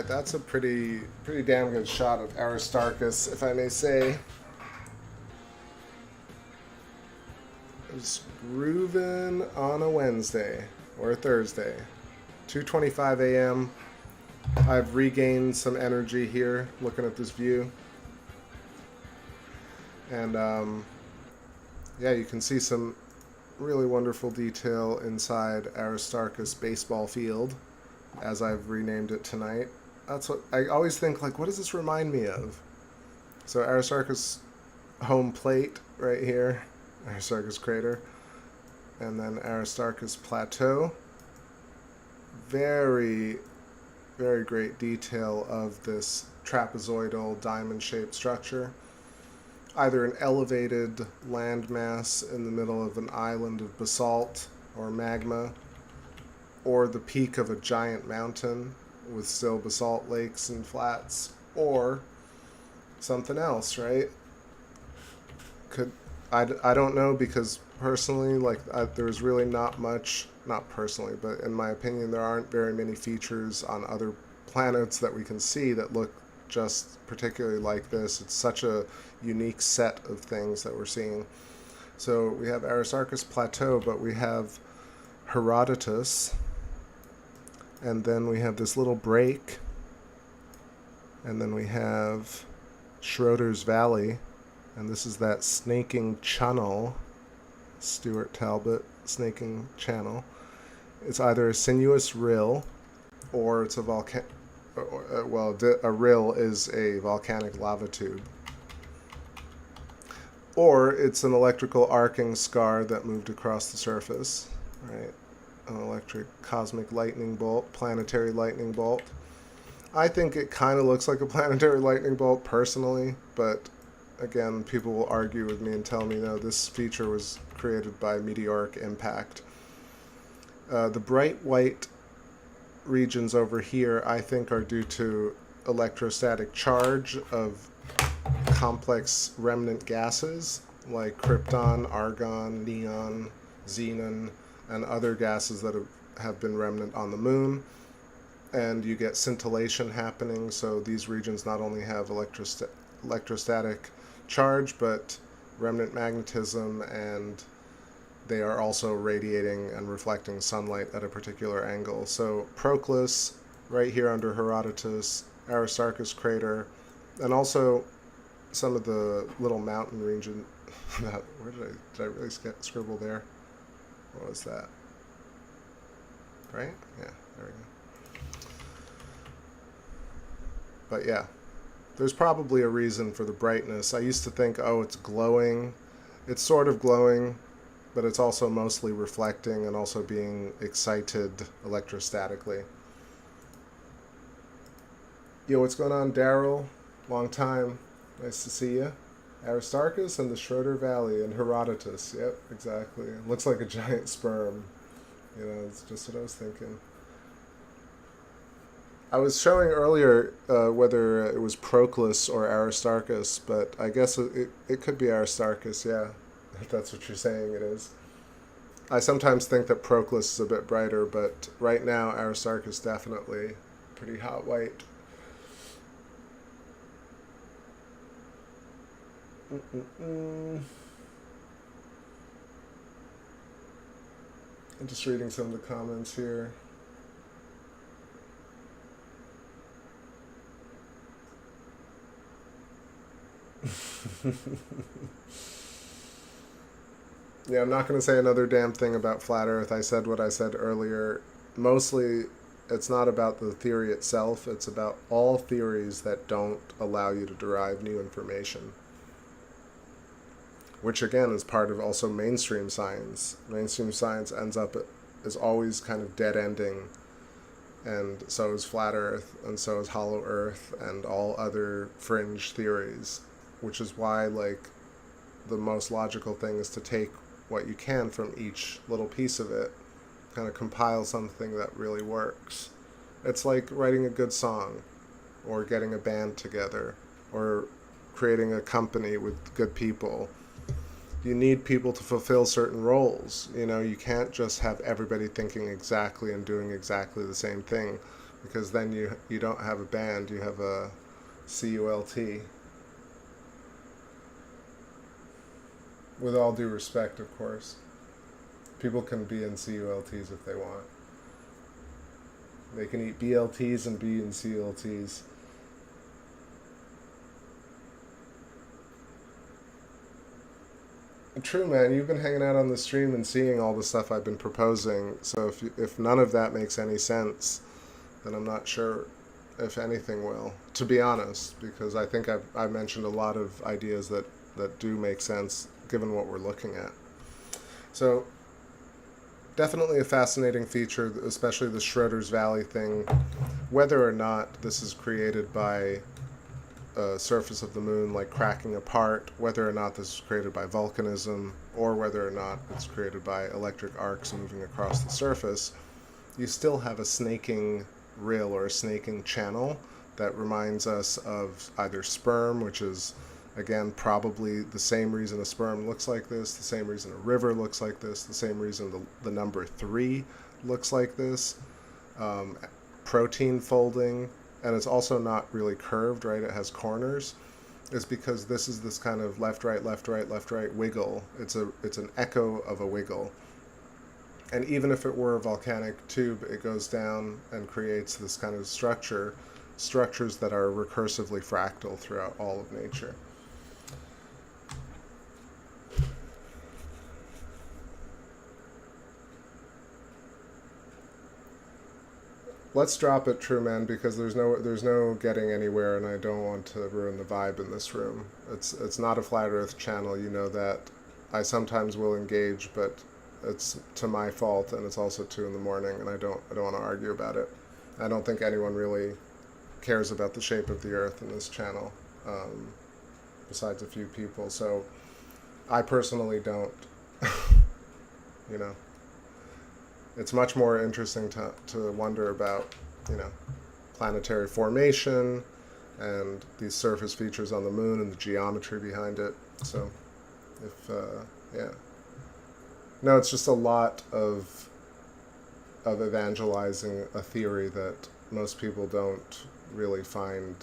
Alright, that's a pretty damn good shot of Aristarchus, if I may say. It's grooving on a Wednesday or a Thursday. 2:25 a.m. I've regained some energy here looking at this view. And yeah, you can see some really wonderful detail inside Aristarchus baseball field, as I've renamed it tonight. That's what I always think, like, what does this remind me of? So Aristarchus home plate right here, Aristarchus crater, and then Aristarchus plateau. Very, very great detail of this trapezoidal diamond-shaped structure. Either an elevated landmass in the middle of an island of basalt or magma, or the peak of a giant mountain with still basalt lakes and flats, or something else, right? I don't know, because personally, like, there's really not much, not personally, but in my opinion, there aren't very many features on other planets that we can see that look just particularly like this. It's such a unique set of things that we're seeing. So we have Aristarchus plateau, but we have Herodotus, and then we have this little break, and then we have Schroeder's Valley, and this is that snaking channel, Stuart Talbot snaking channel. It's either a sinuous rill, or it's a a rill is a volcanic lava tube, or it's an electrical arcing scar that moved across the surface, right? An electric cosmic lightning bolt, planetary lightning bolt. I think it kind of looks like a planetary lightning bolt personally, but again, people will argue with me and tell me, no, this feature was created by meteoric impact. The bright white regions over here, I think, are due to electrostatic charge of complex remnant gases like krypton, argon, neon, xenon, and other gases that have been remnant on the moon. And you get scintillation happening, so these regions not only have electrostatic charge, but remnant magnetism, and they are also radiating and reflecting sunlight at a particular angle. So Proclus, right here under Herodotus, Aristarchus crater, and also some of the little mountain region. Where did I really scribble there? What was that? Right? Yeah, there we go. But yeah, there's probably a reason for the brightness. I used to think, oh, it's glowing. It's sort of glowing, but it's also mostly reflecting and also being excited electrostatically. Yo, what's going on, Daryl? Long time. Nice to see you. Aristarchus and the Schroeder Valley and Herodotus. Yep, exactly. It looks like a giant sperm. You know, it's just what I was thinking. I was showing earlier whether it was Proclus or Aristarchus, but I guess it could be Aristarchus, yeah, if that's what you're saying it is. I sometimes think that Proclus is a bit brighter, but right now Aristarchus definitely pretty hot white. I'm just reading some of the comments here. Yeah, I'm not going to say another damn thing about Flat Earth. I said what I said earlier. Mostly, it's not about the theory itself. It's about all theories that don't allow you to derive new information. Which, again, is part of also mainstream science. Mainstream science is always kind of dead-ending. And so is Flat Earth, and so is Hollow Earth, and all other fringe theories. Which is why, like, the most logical thing is to take what you can from each little piece of it, kind of compile something that really works. It's like writing a good song, or getting a band together, or creating a company with good people. You need people to fulfill certain roles. You know, you can't just have everybody thinking exactly and doing exactly the same thing. because then you don't have a band, you have a CULT. With all due respect, of course. People can be in CULTs if they want. They can eat BLTs and be in CULTs. True, man. You've been hanging out on the stream and seeing all the stuff I've been proposing. So if none of that makes any sense, then I'm not sure if anything will. To be honest, because I think I've mentioned a lot of ideas that do make sense given what we're looking at. So definitely a fascinating feature, especially the Schroeder's Valley thing. Whether or not this is created by surface of the moon like cracking apart, whether or not this is created by volcanism, or whether or not it's created by electric arcs moving across the surface, you still have a snaking rill or a snaking channel that reminds us of either sperm, which is again probably the same reason a sperm looks like this, the same reason a river looks like this, the same reason the number 3 looks like this, protein folding. And it's also not really curved, right? It has corners. Is because this is this kind of left, right, left, right, left, right wiggle. It's an echo of a wiggle. And even if it were a volcanic tube, it goes down and creates this kind of structures that are recursively fractal throughout all of nature. Let's drop it, True Man, because there's no getting anywhere, and I don't want to ruin the vibe in this room. It's not a flat Earth channel, you know that. I sometimes will engage, but it's to my fault, and it's also 2 in the morning, and I don't want to argue about it. I don't think anyone really cares about the shape of the Earth in this channel, besides a few people. So I personally don't, you know. It's much more interesting to wonder about, you know, planetary formation and these surface features on the moon and the geometry behind it. So, yeah. No, it's just a lot of evangelizing a theory that most people don't really find,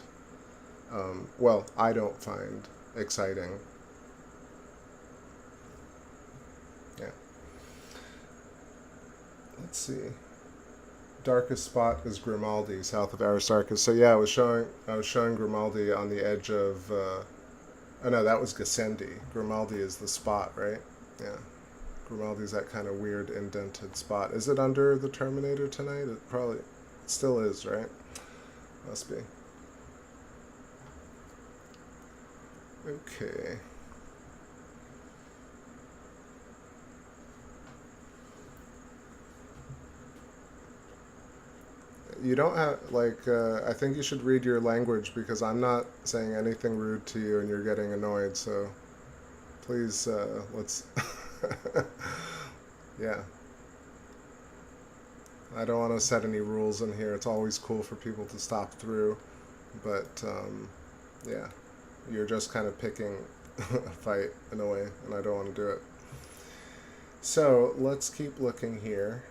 well, I don't find exciting. Yeah. Let's see. Darkest spot is Grimaldi, south of Aristarchus. So yeah, I was showing Grimaldi on the edge of. Oh no, that was Gassendi. Grimaldi is the spot, right? Yeah. Grimaldi's that kind of weird indented spot. Is it under the Terminator tonight? It probably still is, right? Must be. Okay. You don't have, like, I think you should read your language, because I'm not saying anything rude to you and you're getting annoyed, so please, let's, yeah. I don't want to set any rules in here. It's always cool for people to stop through, but, yeah, you're just kind of picking a fight in a way, and I don't want to do it. So, let's keep looking here.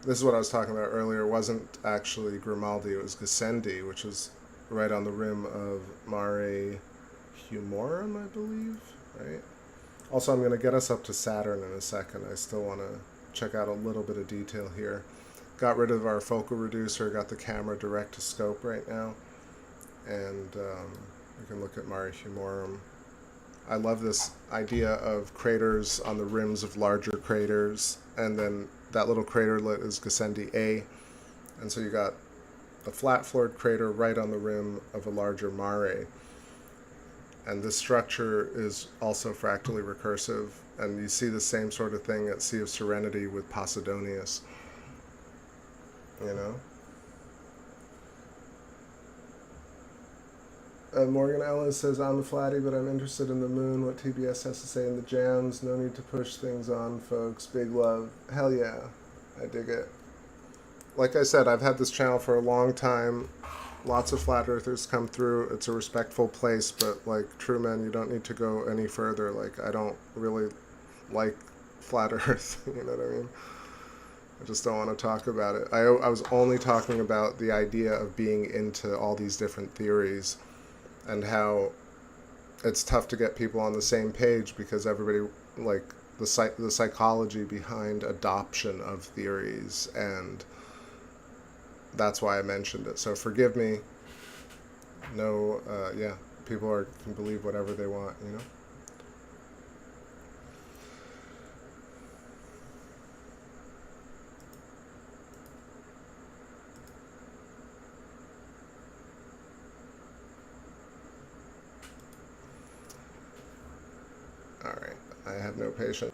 This is what I was talking about earlier. It wasn't actually Grimaldi, it was Gassendi, which is right on the rim of Mare Humorum, I believe, right? Also, I'm going to get us up to Saturn in a second. I still want to check out a little bit of detail here. Got rid of our focal reducer, got the camera direct to scope right now, and we can look at Mare Humorum. I love this idea of craters on the rims of larger craters, and then that little craterlet is Gassendi A, and so you got a flat-floored crater right on the rim of a larger mare. And this structure is also fractally recursive, and you see the same sort of thing at Sea of Serenity with Posidonius. You know? Morgan Ellis says, I'm a flatty, but I'm interested in the moon. What TBS has to say in the jams. No need to push things on, folks. Big love. Hell yeah. I dig it. Like I said, I've had this channel for a long time. Lots of flat earthers come through. It's a respectful place, but, like, true men, you don't need to go any further. Like, I don't really like flat earth. You know what I mean? I just don't want to talk about it. I was only talking about the idea of being into all these different theories and how it's tough to get people on the same page because everybody, like, the psychology behind adoption of theories, and that's why I mentioned it. So forgive me. No, yeah, people can believe whatever they want, you know? All right, I have no patience.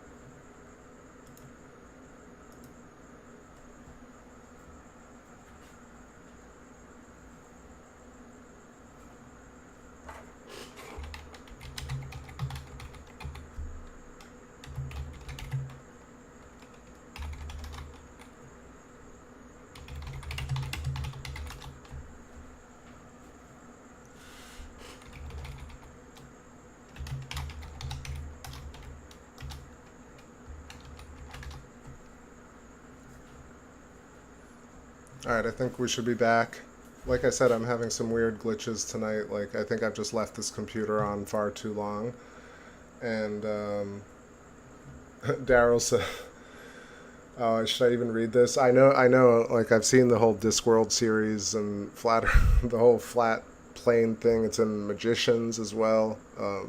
Alright, I think we should be back. Like I said, I'm having some weird glitches tonight. Like, I think I've just left this computer on far too long. And, Daryl said, oh, should I even read this? I know, like, I've seen the whole Discworld series and the whole flat plane thing. It's in Magicians as well. I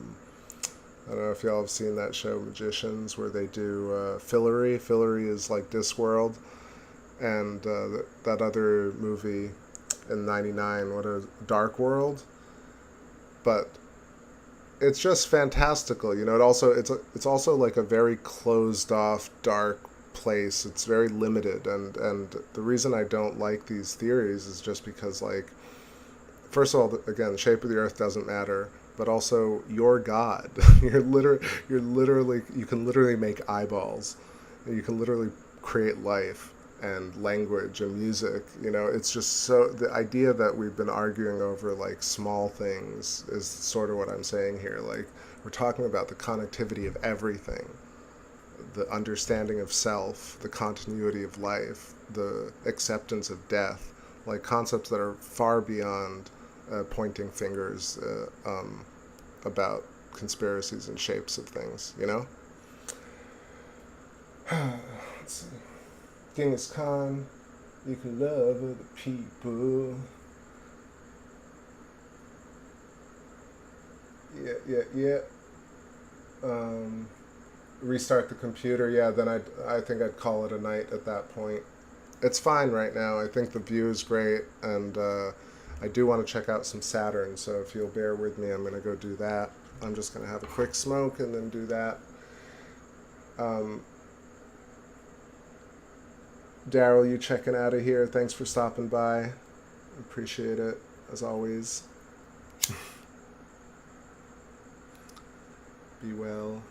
don't know if y'all have seen that show, Magicians, where they do Fillory. Fillory is like Discworld. And that other movie in '99, what a Dark World. But it's just fantastical, you know. It's also like a very closed off, dark place. It's very limited, and the reason I don't like these theories is just because, like, first of all, again, the shape of the Earth doesn't matter, but also you're God. you're literally you can literally make eyeballs, and you can literally create life and language and music, you know. It's just so, the idea that we've been arguing over like small things is sort of what I'm saying here. Like, we're talking about the connectivity of everything, the understanding of self, the continuity of life, the acceptance of death, like concepts that are far beyond pointing fingers about conspiracies and shapes of things, you know. Let's see. Genghis Khan, you can love other people. Yeah. Restart the computer. Yeah, then I think I'd call it a night at that point. It's fine right now. I think the view is great, and I do want to check out some Saturn, so if you'll bear with me, I'm going to go do that. I'm just going to have a quick smoke and then do that. Daryl, you checking out of here. Thanks for stopping by. Appreciate it, as always. Be well.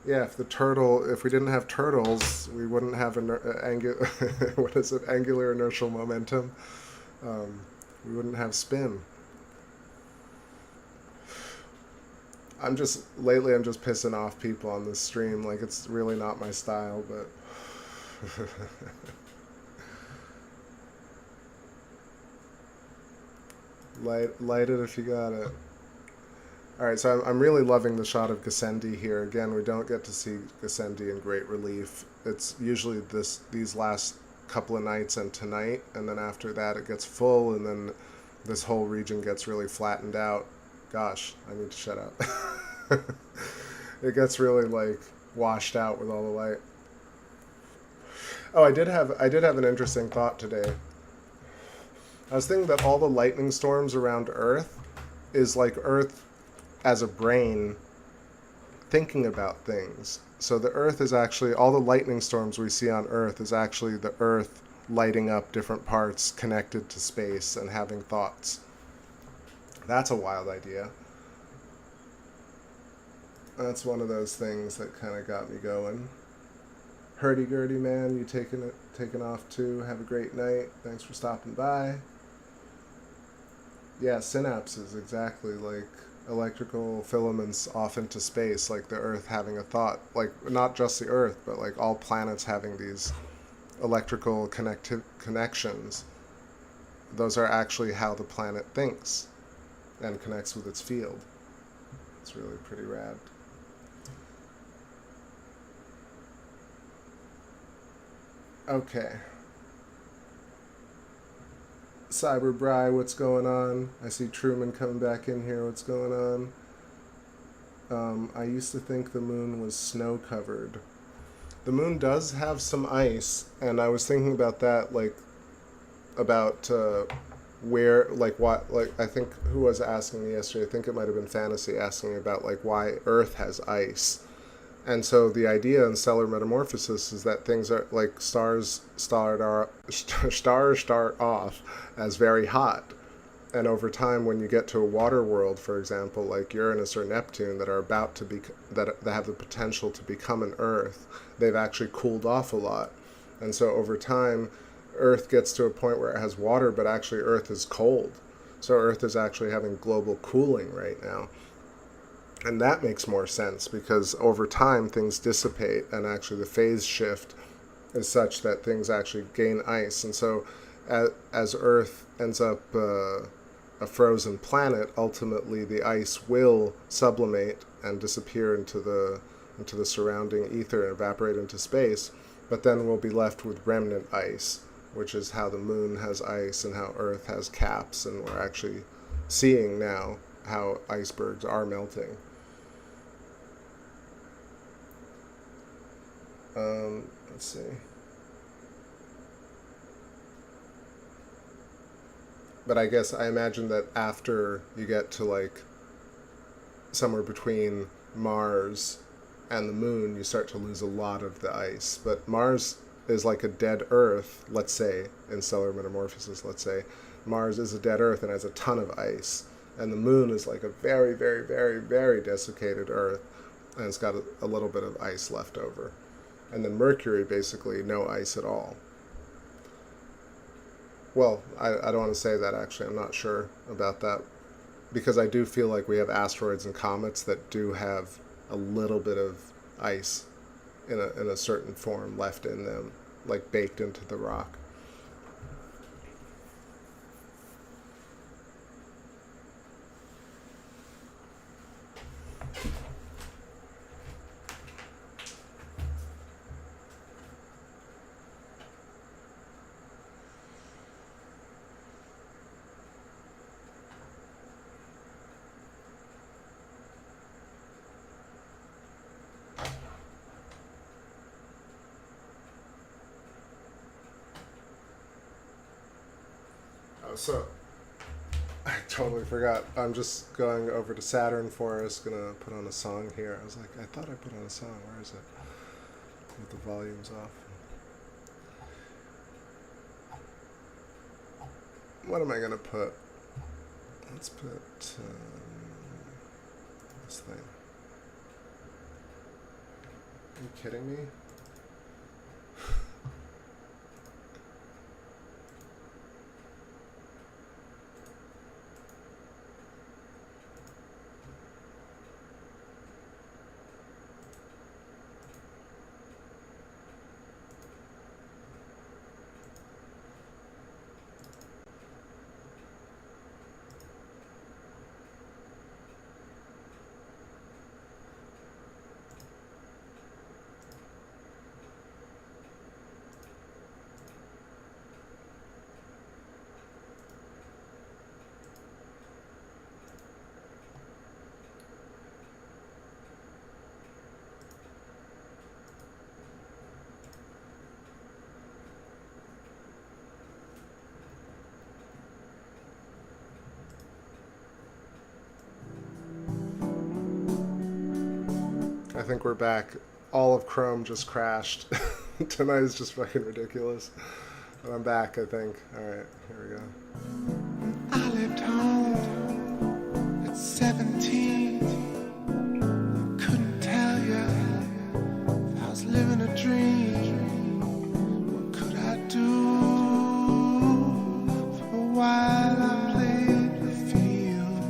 Yeah, if we didn't have turtles, we wouldn't have angular inertial momentum. We wouldn't have spin. Lately I'm just pissing off people on this stream. Like, it's really not my style, but light it if you got it. Alright, so I'm really loving the shot of Gassendi here. Again, we don't get to see Gassendi in great relief. It's usually these last couple of nights and tonight, and then after that it gets full, and then this whole region gets really flattened out. Gosh, I need to shut up. It gets really, like, washed out with all the light. Oh, I did have an interesting thought today. I was thinking that all the lightning storms around Earth is like Earth as a brain thinking about things. So the Earth is actually, all the lightning storms we see on Earth is actually the Earth lighting up different parts connected to space and having thoughts. That's a wild idea. That's one of those things that kind of got me going. Hurdy-gurdy, man, you taking off too. Have a great night. Thanks for stopping by. Yeah, synapses, exactly. Like, electrical filaments off into space, like the Earth having a thought, like not just the Earth, but like all planets having these electrical connections. Those are actually how the planet thinks and connects with its field. It's really pretty rad. Okay. Cyberbry, what's going on? I see Truman coming back in here. What's going on? I used to think the moon was snow covered. The moon does have some ice, and I was thinking about that, like, about where, like, what, like, I think, who was asking me yesterday? I think it might have been Fantasy asking me about, like, why Earth has ice. And so the idea in stellar metamorphosis is that things are, like, stars start off as very hot. And over time, when you get to a water world, for example, like Uranus or Neptune, that are about to be, that have the potential to become an Earth, they've actually cooled off a lot. And so over time, Earth gets to a point where it has water, but actually Earth is cold. So Earth is actually having global cooling right now. And that makes more sense, because over time things dissipate, and actually the phase shift is such that things actually gain ice. And so as Earth ends up a frozen planet, ultimately the ice will sublimate and disappear into the surrounding ether and evaporate into space. But then we'll be left with remnant ice, which is how the moon has ice and how Earth has caps, and we're actually seeing now how icebergs are melting. Let's see. But I guess I imagine that after you get to, like, somewhere between Mars and the moon, you start to lose a lot of the ice. But Mars is like a dead Earth, let's say, in stellar metamorphosis, let's say. Mars is a dead Earth and has a ton of ice. And the moon is like a very, very, very, very desiccated Earth, and it's got a little bit of ice left over. And then Mercury, basically no ice at all. Well, I don't want to say that, actually. I'm not sure about that, because I do feel like we have asteroids and comets that do have a little bit of ice in a certain form left in them, like baked into the rock. So, I totally forgot. I'm just going over to Saturn for us, gonna put on a song here. I was like, I thought I put on a song. Where is it? With the volumes off. What am I gonna put? Let's put this thing. Are you kidding me? I think we're back. All of Chrome just crashed. Tonight is just fucking ridiculous. But I'm back, I think. Alright, here we go. I left home at 17. Couldn't tell you if I was living a dream. What could I do? For a while I played the field.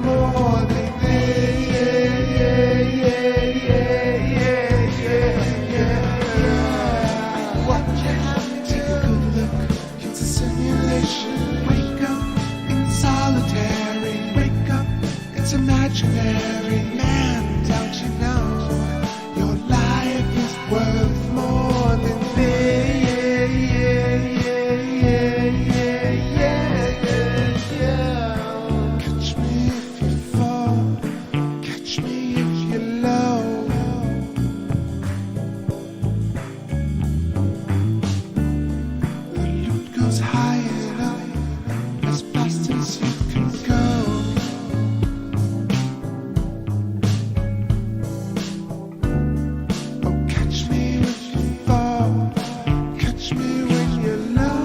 more than what you have to take a good look. It's a simulation. Wake up in solitary. Wake up, it's imaginary. Man, don't you know your life is worth more than Catch me if you fall, catch me if you're low. The loot goes high and up, as fast as you can go. Oh, catch me if you fall, catch me when you're low.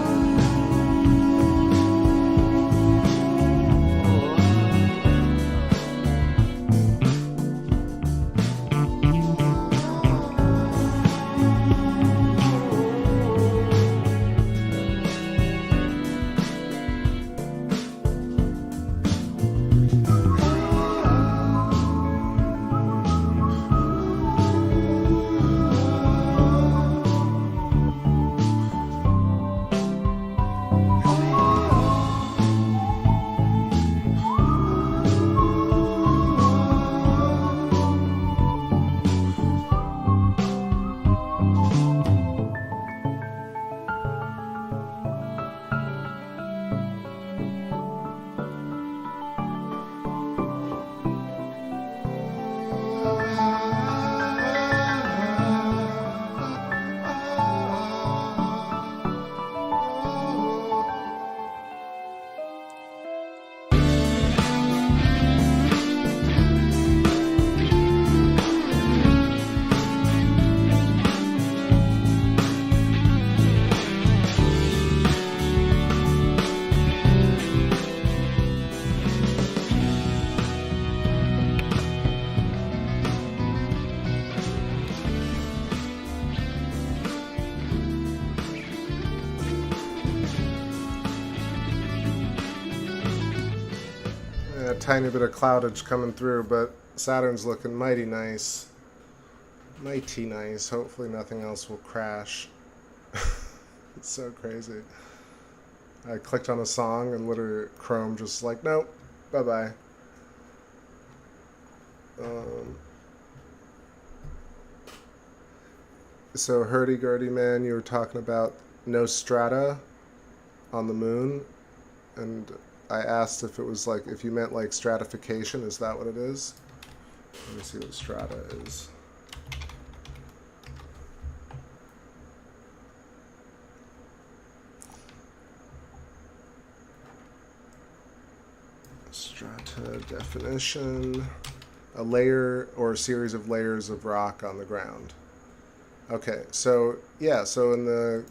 A tiny bit of cloudage coming through, but Saturn's looking mighty nice. Mighty nice. Hopefully nothing else will crash. It's so crazy. I clicked on a song and literally Chrome just like, nope, bye-bye. So hurdy-gurdy man, you were talking about no strata on the moon, and I asked if it was like, if you meant like stratification, is that what it is? Let me see what strata is. Strata definition, a layer or a series of layers of rock on the ground. Okay, so yeah, so in the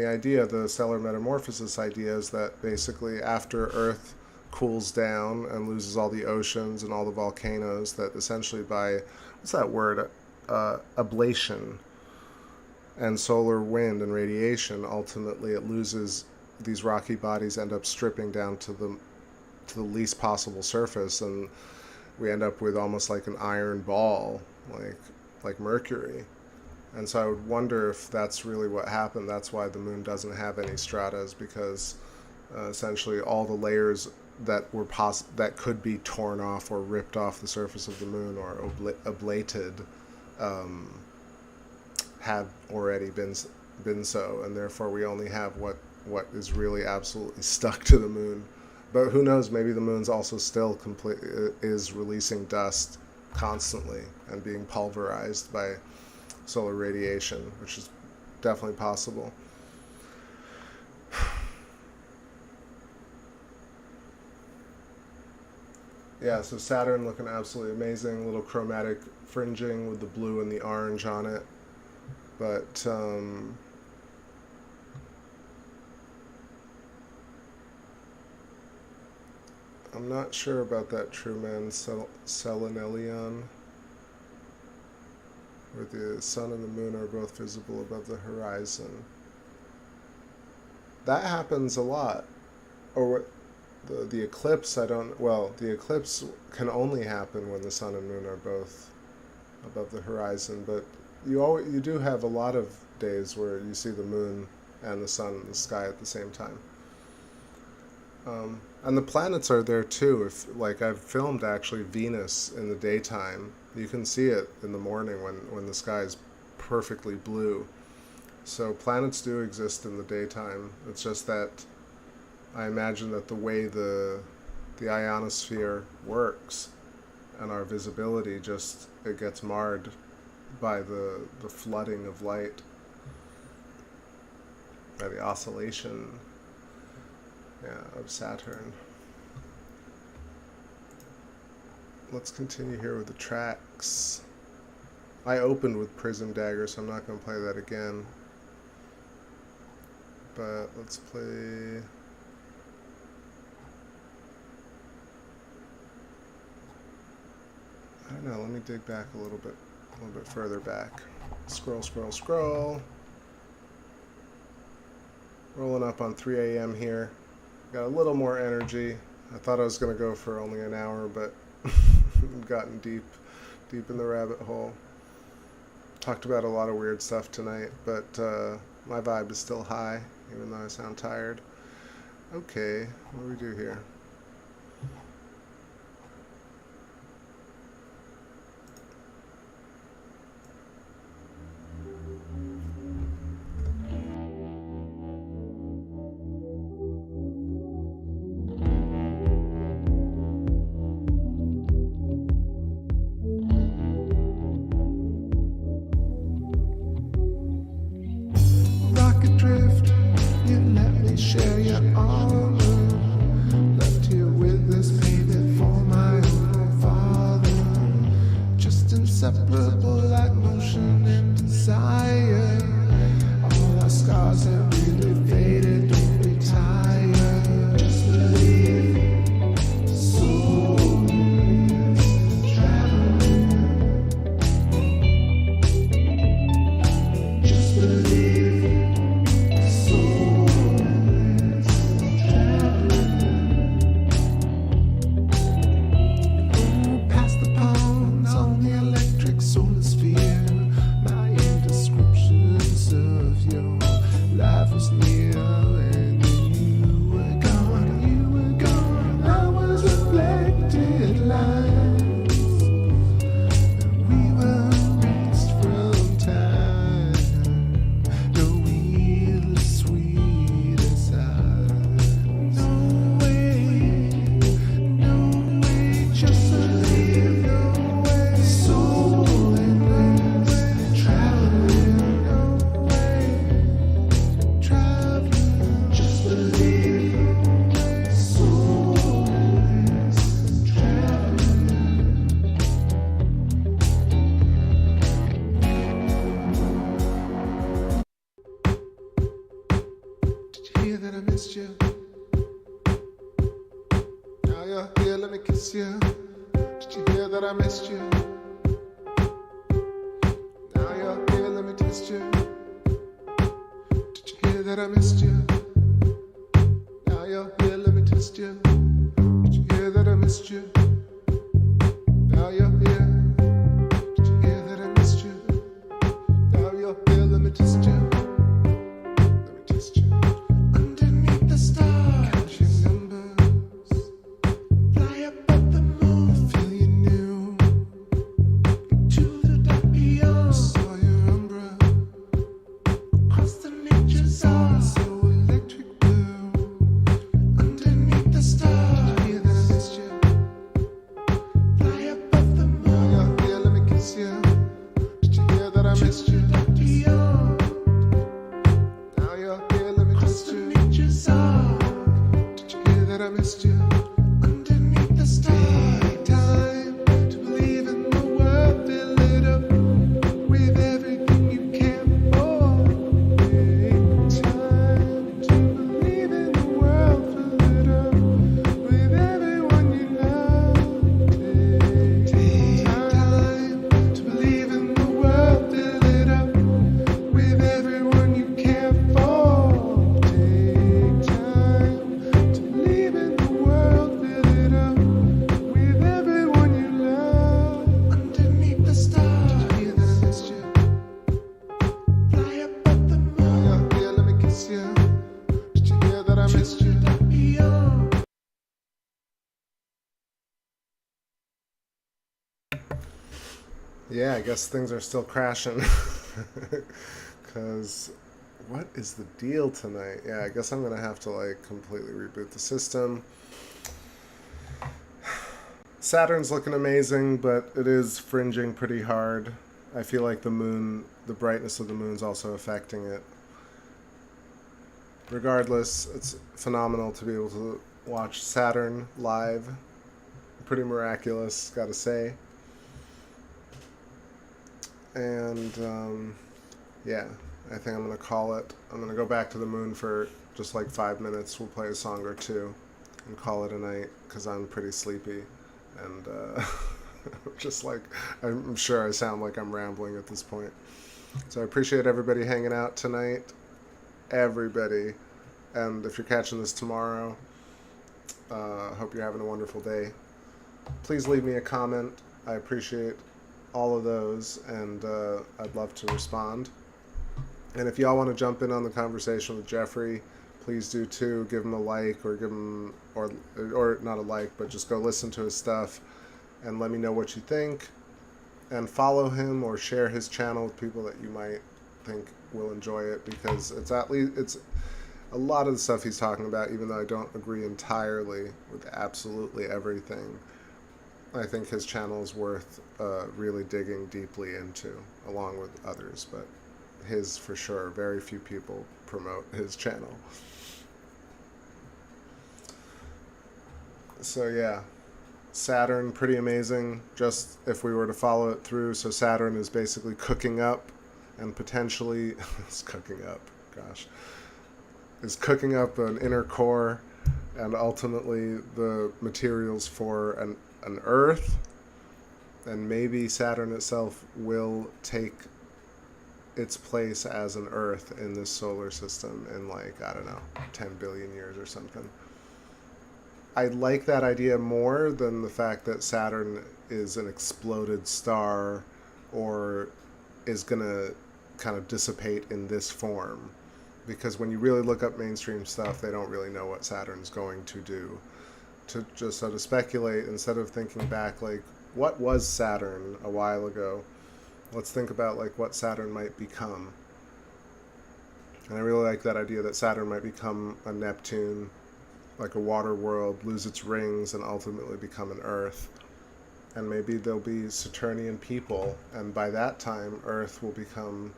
idea, the stellar metamorphosis idea is that basically after Earth cools down and loses all the oceans and all the volcanoes, that essentially by, what's that word, ablation and solar wind and radiation, ultimately it loses, these rocky bodies end up stripping down to the least possible surface, and we end up with almost like an iron ball, like Mercury. And so I would wonder if that's really what happened. That's why the moon doesn't have any stratas, because essentially all the layers that were that could be torn off or ripped off the surface of the moon or ablated had already been so, and therefore we only have what is really absolutely stuck to the moon. But who knows? Maybe the moon's also still is releasing dust constantly and being pulverized by solar radiation, which is definitely possible. Yeah, so Saturn looking absolutely amazing, little chromatic fringing with the blue and the orange on it. But I'm not sure about that true man Selenelion, where the sun and the moon are both visible above the horizon. That happens a lot. Or the eclipse, the eclipse can only happen when the sun and moon are both above the horizon, but you do have a lot of days where you see the moon and the sun in the sky at the same time. And the planets are there too. If, like, I've filmed actually Venus in the daytime, you can see it in the morning when the sky is perfectly blue. So planets do exist in the daytime. It's just that I imagine that the way the ionosphere works and our visibility it gets marred by the flooding of light, by the oscillation, of Saturn. Let's continue here with the tracks. I opened with Prism Dagger, so I'm not going to play that again. But let's play... I don't know, let me dig back a little bit further back. Scroll, scroll, scroll. Rolling up on 3 a.m. here. Got a little more energy. I thought I was going to go for only an hour, but I've gotten deep in the rabbit hole. Talked about a lot of weird stuff tonight, but my vibe is still high, even though I sound tired. Okay, what do we do here? Yeah, I guess things are still crashing. Because what is the deal tonight? Yeah, I guess I'm going to have to like completely reboot the system. Saturn's looking amazing, but it is fringing pretty hard. I feel like the moon, the brightness of the moon's also affecting it. Regardless, it's phenomenal to be able to watch Saturn live. Pretty miraculous, gotta say. And yeah, I think I'm gonna call it. I'm gonna go back to the moon for just like 5 minutes. We'll play a song or two and call it a night because I'm pretty sleepy. And just like, I'm sure I sound like I'm rambling at this point. So I appreciate everybody hanging out tonight. Everybody. And if you're catching this tomorrow, hope you're having a wonderful day. Please leave me a comment. I appreciate all of those, and I'd love to respond. And if y'all want to jump in on the conversation with Jeffrey, please do too. Give him a like, or give him, or not a like, but just go listen to his stuff and let me know what you think. And follow him or share his channel with people that you might think will enjoy it, because it's at least, it's a lot of the stuff he's talking about, even though I don't agree entirely with absolutely everything. I think his channel is worth really digging deeply into, along with others, but his for sure. Very few people promote his channel. So yeah, Saturn, pretty amazing, just if we were to follow it through. So Saturn is basically cooking up, and potentially, it's cooking up, gosh, is cooking up an inner core, and ultimately the materials for an Earth, and maybe Saturn itself will take its place as an Earth in this solar system in like, I don't know, 10 billion years or something. I like that idea more than the fact that Saturn is an exploded star or is gonna kind of dissipate in this form, because when you really look up mainstream stuff, they don't really know what Saturn's going to do. To just sort of speculate, instead of thinking back like, what was Saturn a while ago, let's think about like what Saturn might become. And I really like that idea that Saturn might become a Neptune, like a water world, lose its rings, and ultimately become an Earth. And maybe there'll be Saturnian people, and by that time Earth will become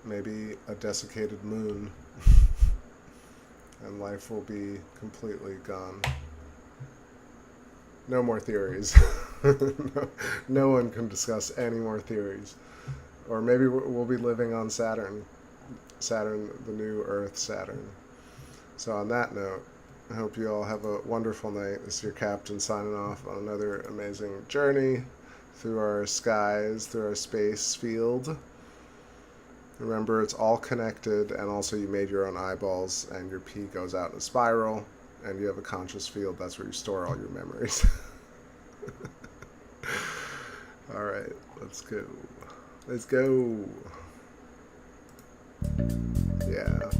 maybe a desiccated moon and life will be completely gone. No more theories. No one can discuss any more theories. Or maybe we'll be living on Saturn. Saturn, the new Earth Saturn. So on that note, I hope you all have a wonderful night. This is your captain signing off on another amazing journey through our skies, through our space field. Remember, it's all connected, and also you made your own eyeballs, and your pee goes out in a spiral, and you have a conscious field. That's where you store all your memories. All right, let's go. Let's go. Yeah.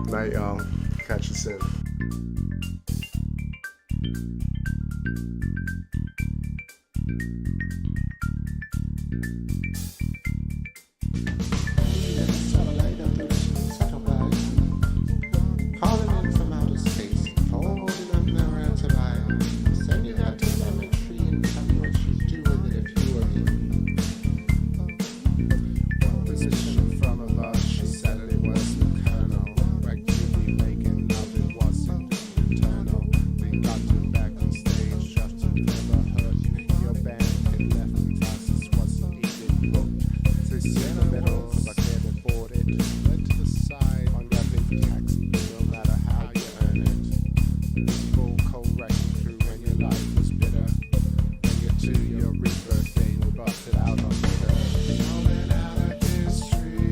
Night, y'all. Catch you soon. Calling in from outer space, forwarding up their antivirus, sending out telemetry and tell me what you do with it if you were me. Position from above, she said it was the kernel. Right to be making love, it wasn't internal. We got you back on stage, just to never hurt you. Your band had left the classes, wasn't even booked. This in the middle, but they bought it. Went to the side on your big taxi, no matter how you earn it. Full correction through when your life was bitter. Bring it to your rebirth day, we busted out on Twitter. Rolling out of history,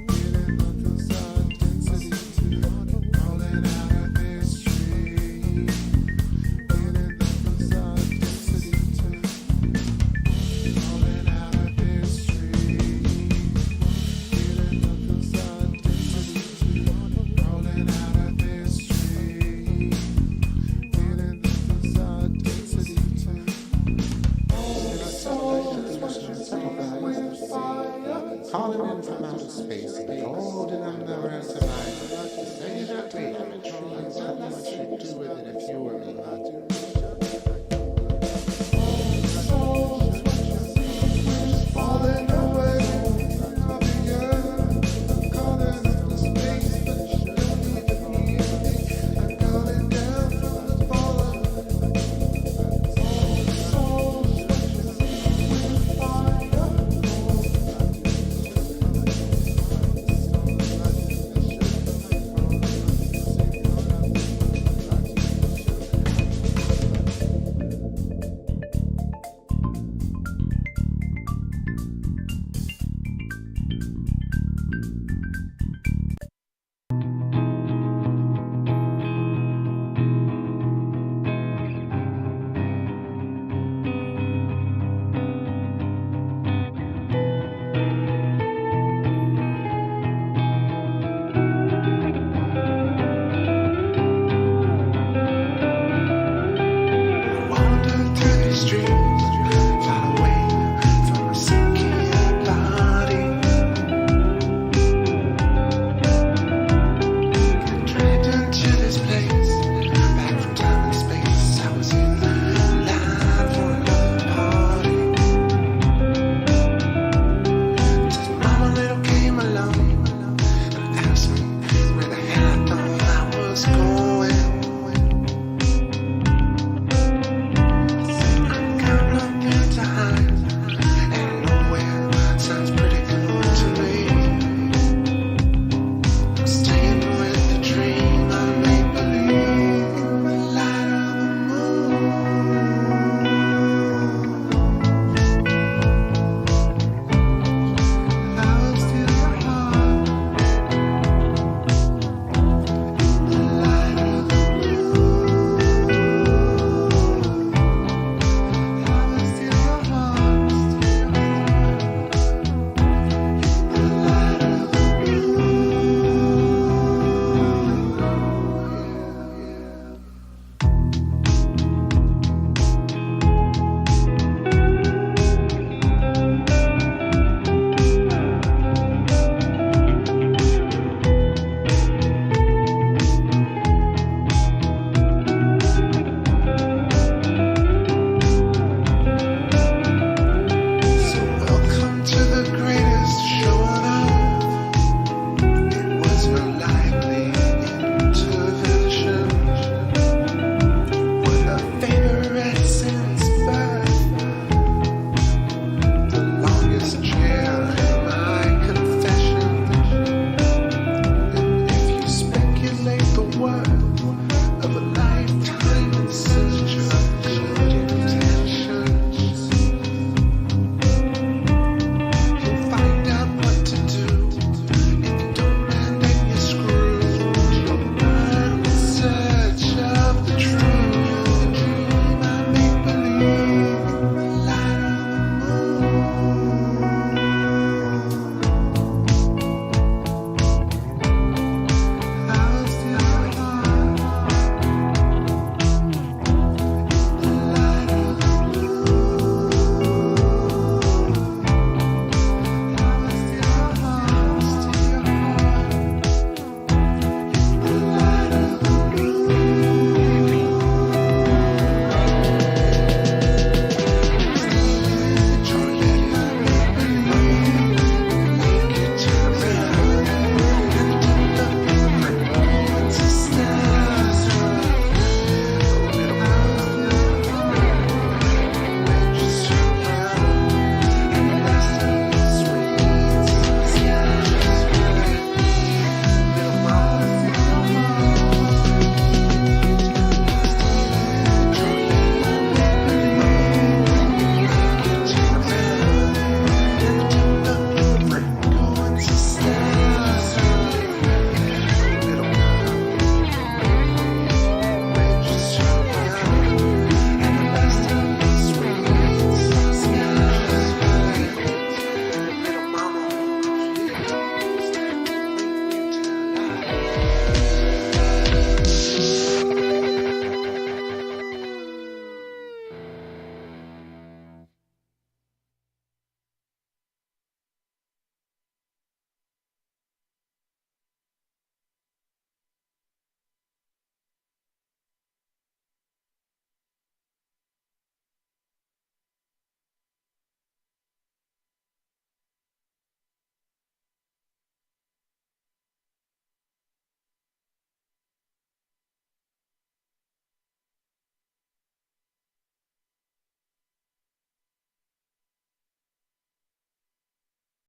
feeling nothing's density. Rolling out of history, feeling nothing's density. Rolling out of history, feeling nothing's density. Rolling out of history, feeling nothing's density. calling in from outer space, golden and the rest of life. Say that telemetry has got much to do with it if you were me.